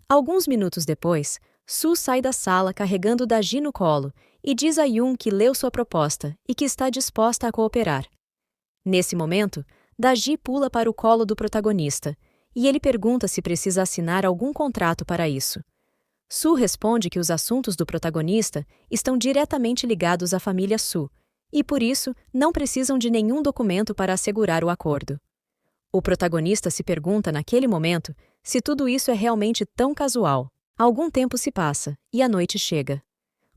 Alguns minutos depois, Su sai da sala carregando Daji no colo e diz a Yoon que leu sua proposta e que está disposta a cooperar. Nesse momento, Daji pula para o colo do protagonista e ele pergunta se precisa assinar algum contrato para isso. Su responde que os assuntos do protagonista estão diretamente ligados à família Su e, por isso, não precisam de nenhum documento para assegurar o acordo. O protagonista se pergunta naquele momento se tudo isso é realmente tão casual. Algum tempo se passa e a noite chega.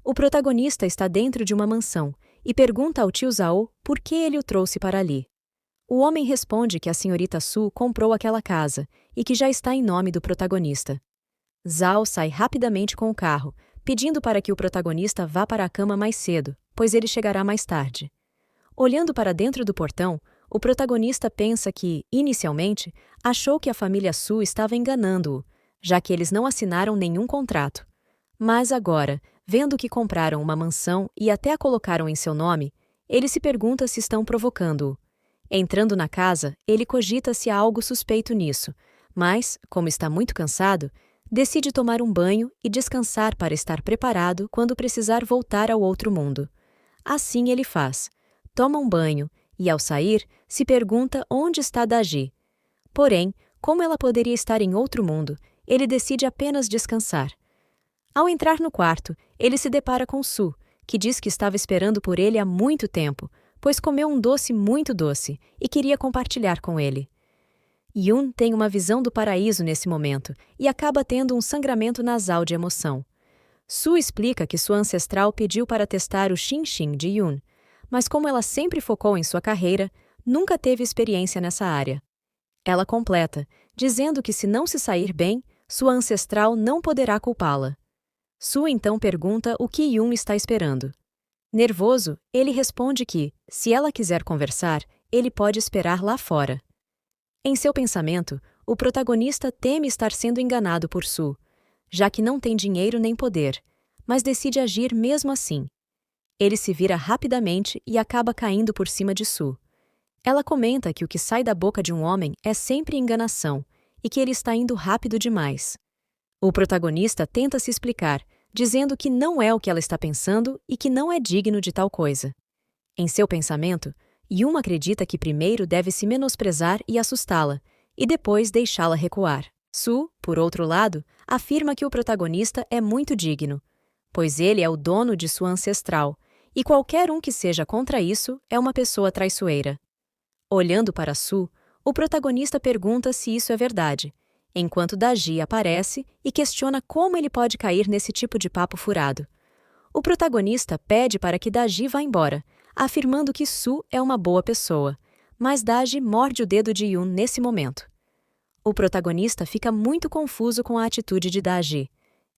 O protagonista está dentro de uma mansão e pergunta ao tio Zhao por que ele o trouxe para ali. O homem responde que a senhorita Su comprou aquela casa e que já está em nome do protagonista. Zhao sai rapidamente com o carro, pedindo para que o protagonista vá para a cama mais cedo, pois ele chegará mais tarde. Olhando para dentro do portão, o protagonista pensa que, inicialmente, achou que a família Su estava enganando-o, já que eles não assinaram nenhum contrato. Mas agora, vendo que compraram uma mansão e até a colocaram em seu nome, ele se pergunta se estão provocando-o. Entrando na casa, ele cogita se há algo suspeito nisso, mas, como está muito cansado, decide tomar um banho e descansar para estar preparado quando precisar voltar ao outro mundo. Assim ele faz. Toma um banho e, ao sair, se pergunta onde está Daji. Porém, como ela poderia estar em outro mundo, ele decide apenas descansar. Ao entrar no quarto, ele se depara com Su, que diz que estava esperando por ele há muito tempo, pois comeu um doce muito doce e queria compartilhar com ele. Yoon tem uma visão do paraíso nesse momento e acaba tendo um sangramento nasal de emoção. Su explica que sua ancestral pediu para testar o Xin-Xin de Yoon, mas como ela sempre focou em sua carreira, nunca teve experiência nessa área. Ela completa, dizendo que se não se sair bem, sua ancestral não poderá culpá-la. Su então pergunta o que Yoon está esperando. Nervoso, ele responde que, se ela quiser conversar, ele pode esperar lá fora. Em seu pensamento, o protagonista teme estar sendo enganado por Sue, já que não tem dinheiro nem poder, mas decide agir mesmo assim. Ele se vira rapidamente e acaba caindo por cima de Sue. Ela comenta que o que sai da boca de um homem é sempre enganação e que ele está indo rápido demais. O protagonista tenta se explicar, dizendo que não é o que ela está pensando e que não é digno de tal coisa. Em seu pensamento, Yoon acredita que primeiro deve se menosprezar e assustá-la, e depois deixá-la recuar. Sue, por outro lado, afirma que o protagonista é muito digno, pois ele é o dono de sua ancestral, e qualquer um que seja contra isso é uma pessoa traiçoeira. Olhando para Sue, o protagonista pergunta se isso é verdade, enquanto Daji aparece e questiona como ele pode cair nesse tipo de papo furado. O protagonista pede para que Daji vá embora, afirmando que Sue é uma boa pessoa, mas Daji morde o dedo de Yoon nesse momento. O protagonista fica muito confuso com a atitude de Daji.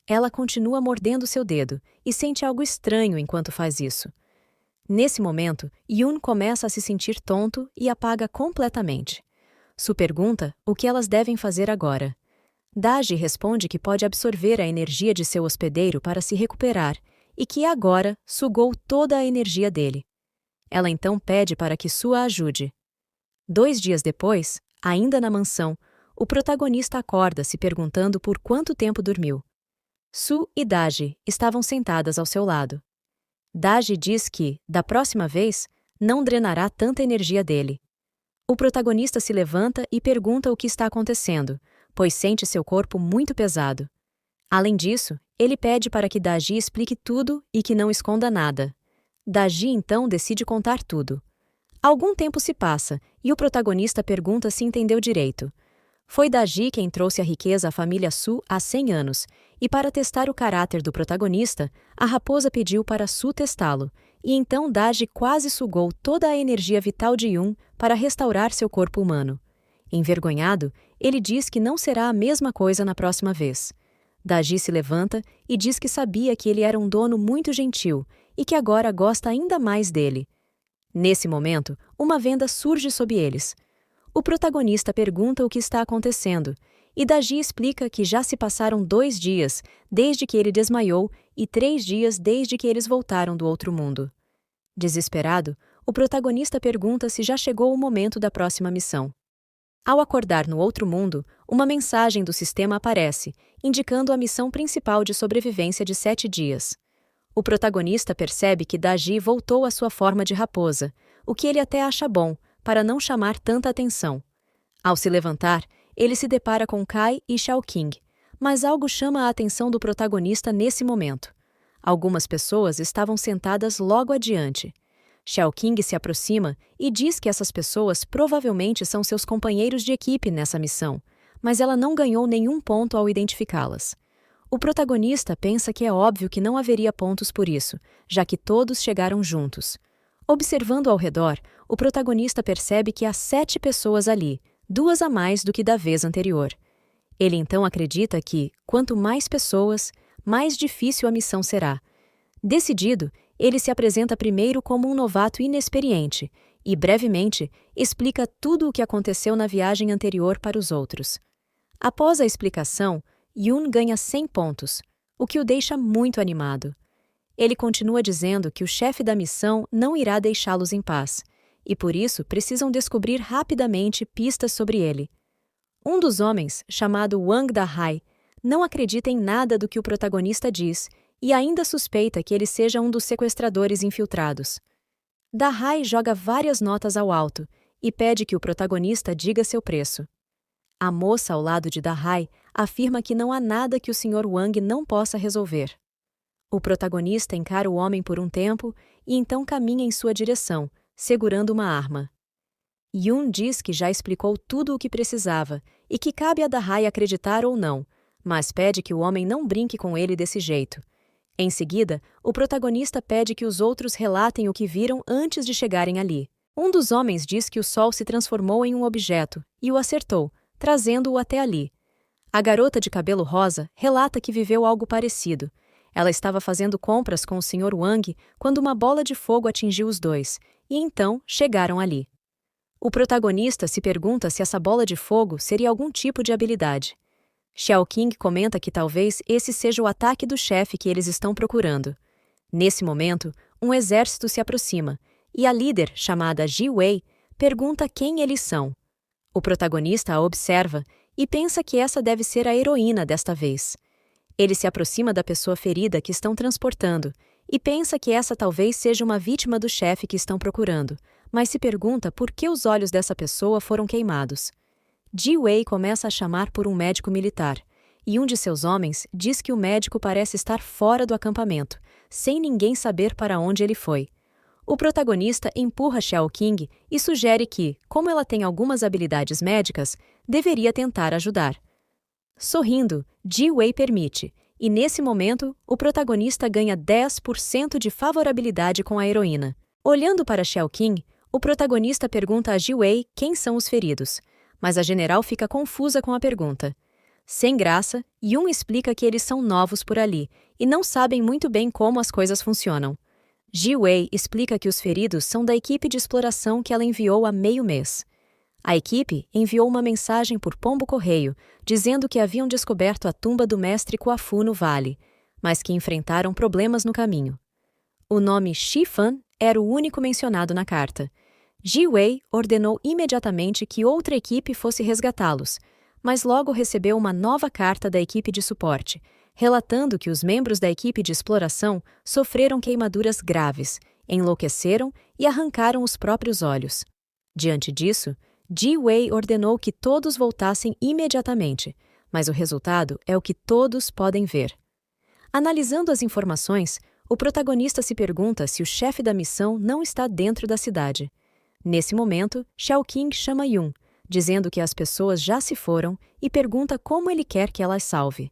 Ela continua mordendo seu dedo e sente algo estranho enquanto faz isso. Nesse momento, Yoon começa a se sentir tonto e apaga completamente. Sue pergunta o que elas devem fazer agora. Daji responde que pode absorver a energia de seu hospedeiro para se recuperar e que agora sugou toda a energia dele. Ela então pede para que Sue a ajude. 2 dias depois, ainda na mansão, o protagonista acorda se perguntando por quanto tempo dormiu. Sue e Daji estavam sentadas ao seu lado. Daji diz que, da próxima vez, não drenará tanta energia dele. O protagonista se levanta e pergunta o que está acontecendo, pois sente seu corpo muito pesado. Além disso, ele pede para que Daji explique tudo e que não esconda nada. Daji então decide contar tudo. Algum tempo se passa e o protagonista pergunta se entendeu direito. Foi Daji quem trouxe a riqueza à família Sue há 100 anos, e para testar o caráter do protagonista, a raposa pediu para Sue testá-lo, e então Daji quase sugou toda a energia vital de Yoon para restaurar seu corpo humano. Envergonhado, ele diz que não será a mesma coisa na próxima vez. Daji se levanta e diz que sabia que ele era um dono muito gentil e que agora gosta ainda mais dele. Nesse momento, uma venda surge sob eles. O protagonista pergunta o que está acontecendo, e Daji explica que já se passaram 2 dias desde que ele desmaiou e 3 dias desde que eles voltaram do outro mundo. Desesperado, o protagonista pergunta se já chegou o momento da próxima missão. Ao acordar no outro mundo, uma mensagem do sistema aparece, indicando a missão principal de sobrevivência de 7 dias. O protagonista percebe que Daji voltou à sua forma de raposa, o que ele até acha bom, para não chamar tanta atenção. Ao se levantar, ele se depara com Kai e Xiaoqing, mas algo chama a atenção do protagonista nesse momento. Algumas pessoas estavam sentadas logo adiante. Xiaoqing se aproxima e diz que essas pessoas provavelmente são seus companheiros de equipe nessa missão, mas ela não ganhou nenhum ponto ao identificá-las. O protagonista pensa que é óbvio que não haveria pontos por isso, já que todos chegaram juntos. Observando ao redor, o protagonista percebe que há 7 pessoas ali, 2 a mais do que da vez anterior. Ele então acredita que, quanto mais pessoas, mais difícil a missão será. Decidido, ele se apresenta primeiro como um novato inexperiente e, brevemente, explica tudo o que aconteceu na viagem anterior para os outros. Após a explicação, Yoon ganha 100 pontos, o que o deixa muito animado. Ele continua dizendo que o chefe da missão não irá deixá-los em paz, e por isso precisam descobrir rapidamente pistas sobre ele. Um dos homens, chamado Wang Da-hai, não acredita em nada do que o protagonista diz e ainda suspeita que ele seja um dos sequestradores infiltrados. Da-hai joga várias notas ao alto e pede que o protagonista diga seu preço. A moça ao lado de Da-hai afirma que não há nada que o Sr. Wang não possa resolver. O protagonista encara o homem por um tempo e então caminha em sua direção, segurando uma arma. Yoon diz que já explicou tudo o que precisava e que cabe a Da-hai acreditar ou não, mas pede que o homem não brinque com ele desse jeito. Em seguida, o protagonista pede que os outros relatem o que viram antes de chegarem ali. Um dos homens diz que o sol se transformou em um objeto e o acertou, trazendo-o até ali. A garota de cabelo rosa relata que viveu algo parecido. Ela estava fazendo compras com o Sr. Wang quando uma bola de fogo atingiu os dois, e então chegaram ali. O protagonista se pergunta se essa bola de fogo seria algum tipo de habilidade. Xiao Qing comenta que talvez esse seja o ataque do chefe que eles estão procurando. Nesse momento, um exército se aproxima, e a líder, chamada Ji Wei, pergunta quem eles são. O protagonista a observa e pensa que essa deve ser a heroína desta vez. Ele se aproxima da pessoa ferida que estão transportando e pensa que essa talvez seja uma vítima do chefe que estão procurando, mas se pergunta por que os olhos dessa pessoa foram queimados. Ji Wei começa a chamar por um médico militar, e um de seus homens diz que o médico parece estar fora do acampamento, sem ninguém saber para onde ele foi. O protagonista empurra Xiao Qing e sugere que, como ela tem algumas habilidades médicas, deveria tentar ajudar. Sorrindo, Ji Wei permite, e nesse momento, o protagonista ganha 10% de favorabilidade com a heroína. Olhando para Xiao Qing, o protagonista pergunta a Ji Wei quem são os feridos, mas a general fica confusa com a pergunta. Sem graça, Yun explica que eles são novos por ali e não sabem muito bem como as coisas funcionam. Ji Wei explica que os feridos são da equipe de exploração que ela enviou há meio mês. A equipe enviou uma mensagem por pombo-correio, dizendo que haviam descoberto a tumba do mestre Kuafu no vale, mas que enfrentaram problemas no caminho. O nome Shi Fan era o único mencionado na carta. Ji Wei ordenou imediatamente que outra equipe fosse resgatá-los, mas logo recebeu uma nova carta da equipe de suporte, relatando que os membros da equipe de exploração sofreram queimaduras graves, enlouqueceram e arrancaram os próprios olhos. Diante disso, Ji Wei ordenou que todos voltassem imediatamente, mas o resultado é o que todos podem ver. Analisando as informações, o protagonista se pergunta se o chefe da missão não está dentro da cidade. Nesse momento, Xiao Qing chama Yun, dizendo que as pessoas já se foram e pergunta como ele quer que ela as salve.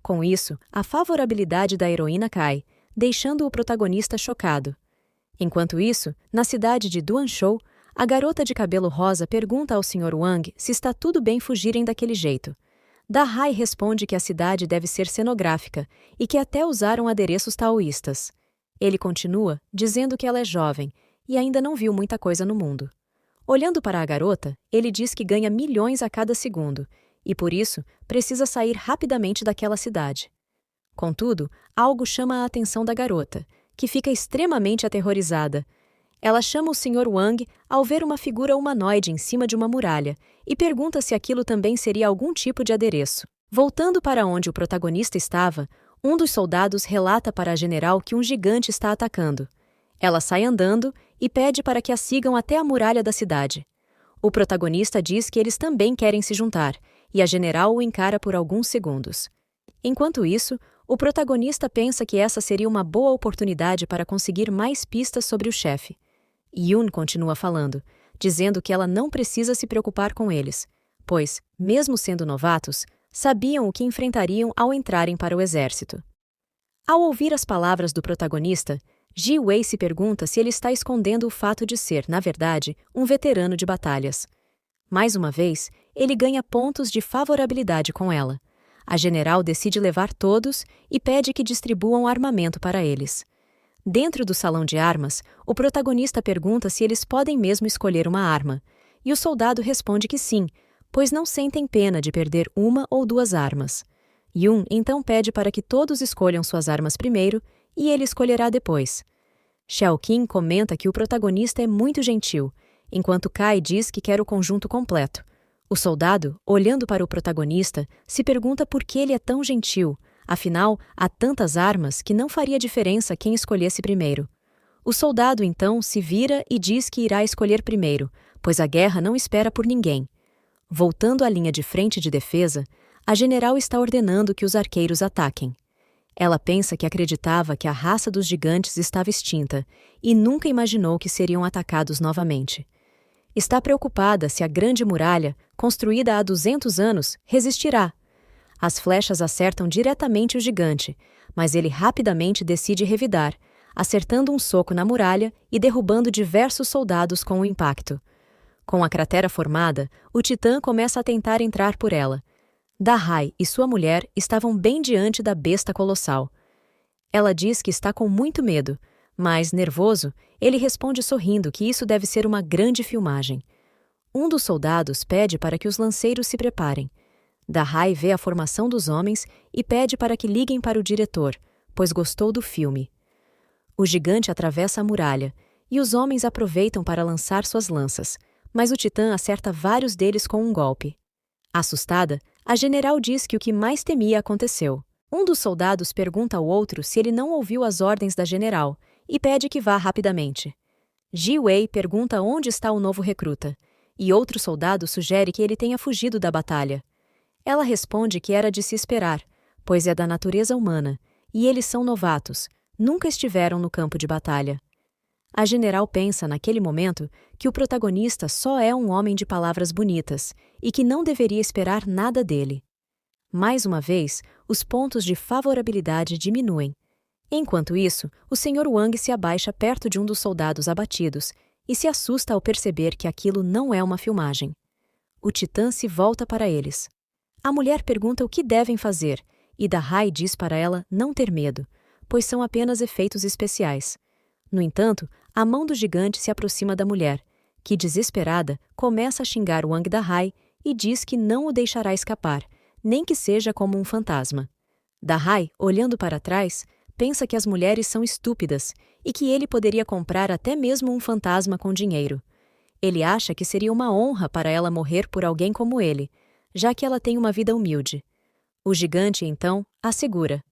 Com isso, a favorabilidade da heroína cai, deixando o protagonista chocado. Enquanto isso, na cidade de Duanshou, a garota de cabelo rosa pergunta ao Sr. Wang se está tudo bem fugirem daquele jeito. Da Hai responde que a cidade deve ser cenográfica e que até usaram adereços taoístas. Ele continua, dizendo que ela é jovem e ainda não viu muita coisa no mundo. Olhando para a garota, ele diz que ganha milhões a cada segundo e, por isso, precisa sair rapidamente daquela cidade. Contudo, algo chama a atenção da garota, que fica extremamente aterrorizada. Ela chama o Sr. Wang ao ver uma figura humanoide em cima de uma muralha e pergunta se aquilo também seria algum tipo de adereço. Voltando para onde o protagonista estava, um dos soldados relata para a general que um gigante está atacando. Ela sai andando e pede para que a sigam até a muralha da cidade. O protagonista diz que eles também querem se juntar, e a general o encara por alguns segundos. Enquanto isso, o protagonista pensa que essa seria uma boa oportunidade para conseguir mais pistas sobre o chefe. Yun continua falando, dizendo que ela não precisa se preocupar com eles, pois, mesmo sendo novatos, sabiam o que enfrentariam ao entrarem para o exército. Ao ouvir as palavras do protagonista, Ji Wei se pergunta se ele está escondendo o fato de ser, na verdade, um veterano de batalhas. Mais uma vez, ele ganha pontos de favorabilidade com ela. A general decide levar todos e pede que distribuam armamento para eles. Dentro do salão de armas, o protagonista pergunta se eles podem mesmo escolher uma arma, e o soldado responde que sim, pois não sentem pena de perder uma ou duas armas. Yun então pede para que todos escolham suas armas primeiro e ele escolherá depois. Xiao Qing comenta que o protagonista é muito gentil, enquanto Kai diz que quer o conjunto completo. O soldado, olhando para o protagonista, se pergunta por que ele é tão gentil, afinal, há tantas armas que não faria diferença quem escolhesse primeiro. O soldado então se vira e diz que irá escolher primeiro, pois a guerra não espera por ninguém. Voltando à linha de frente de defesa, a general está ordenando que os arqueiros ataquem. Ela pensa que acreditava que a raça dos gigantes estava extinta e nunca imaginou que seriam atacados novamente. Está preocupada se a grande muralha, construída há 200 anos, resistirá. As flechas acertam diretamente o gigante, mas ele rapidamente decide revidar, acertando um soco na muralha e derrubando diversos soldados com o impacto. Com a cratera formada, o titã começa a tentar entrar por ela. Dahai e sua mulher estavam bem diante da besta colossal. Ela diz que está com muito medo, mas, nervoso, ele responde sorrindo que isso deve ser uma grande filmagem. Um dos soldados pede para que os lanceiros se preparem. Dahai vê a formação dos homens e pede para que liguem para o diretor, pois gostou do filme. O gigante atravessa a muralha, e os homens aproveitam para lançar suas lanças, mas o titã acerta vários deles com um golpe. Assustada, a general diz que o que mais temia aconteceu. Um dos soldados pergunta ao outro se ele não ouviu as ordens da general e pede que vá rapidamente. Ji Wei pergunta onde está o novo recruta, e outro soldado sugere que ele tenha fugido da batalha. Ela responde que era de se esperar, pois é da natureza humana, e eles são novatos, nunca estiveram no campo de batalha. A general pensa naquele momento que o protagonista só é um homem de palavras bonitas e que não deveria esperar nada dele. Mais uma vez, os pontos de favorabilidade diminuem. Enquanto isso, o Sr. Wang se abaixa perto de um dos soldados abatidos e se assusta ao perceber que aquilo não é uma filmagem. O titã se volta para eles. A mulher pergunta o que devem fazer e Dahai diz para ela não ter medo, pois são apenas efeitos especiais. No entanto, a mão do gigante se aproxima da mulher, que, desesperada, começa a xingar Wang Dahai e diz que não o deixará escapar, nem que seja como um fantasma. Dahai, olhando para trás, pensa que as mulheres são estúpidas e que ele poderia comprar até mesmo um fantasma com dinheiro. Ele acha que seria uma honra para ela morrer por alguém como ele, já que ela tem uma vida humilde. O gigante, então, a segura.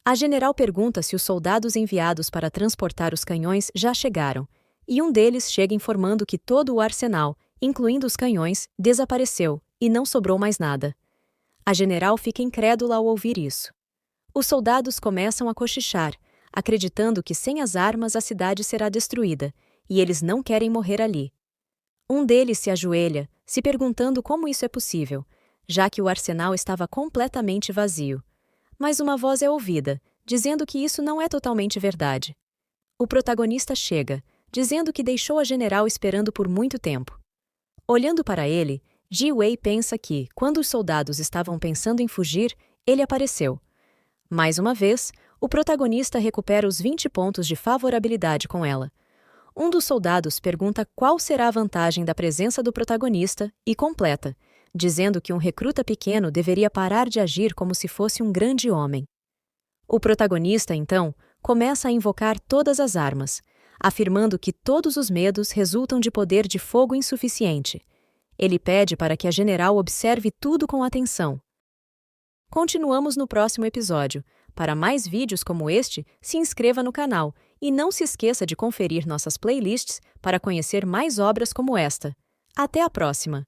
A general pergunta se os soldados enviados para transportar os canhões já chegaram, e um deles chega informando que todo o arsenal, incluindo os canhões, desapareceu e não sobrou mais nada. A general fica incrédula ao ouvir isso. Os soldados começam a cochichar, acreditando que sem as armas a cidade será destruída, e eles não querem morrer ali. Um deles se ajoelha, se perguntando como isso é possível, já que o arsenal estava completamente vazio. Mas uma voz é ouvida, dizendo que isso não é totalmente verdade. O protagonista chega, dizendo que deixou a general esperando por muito tempo. Olhando para ele, Ji Wei pensa que, quando os soldados estavam pensando em fugir, ele apareceu. Mais uma vez, o protagonista recupera os 20 pontos de favorabilidade com ela. Um dos soldados pergunta qual será a vantagem da presença do protagonista e completa, dizendo que um recruta pequeno deveria parar de agir como se fosse um grande homem. O protagonista, então, começa a invocar todas as armas, afirmando que todos os medos resultam de poder de fogo insuficiente. Ele pede para que a general observe tudo com atenção. Continuamos no próximo episódio. Para mais vídeos como este, se inscreva no canal e não se esqueça de conferir nossas playlists para conhecer mais obras como esta. Até a próxima!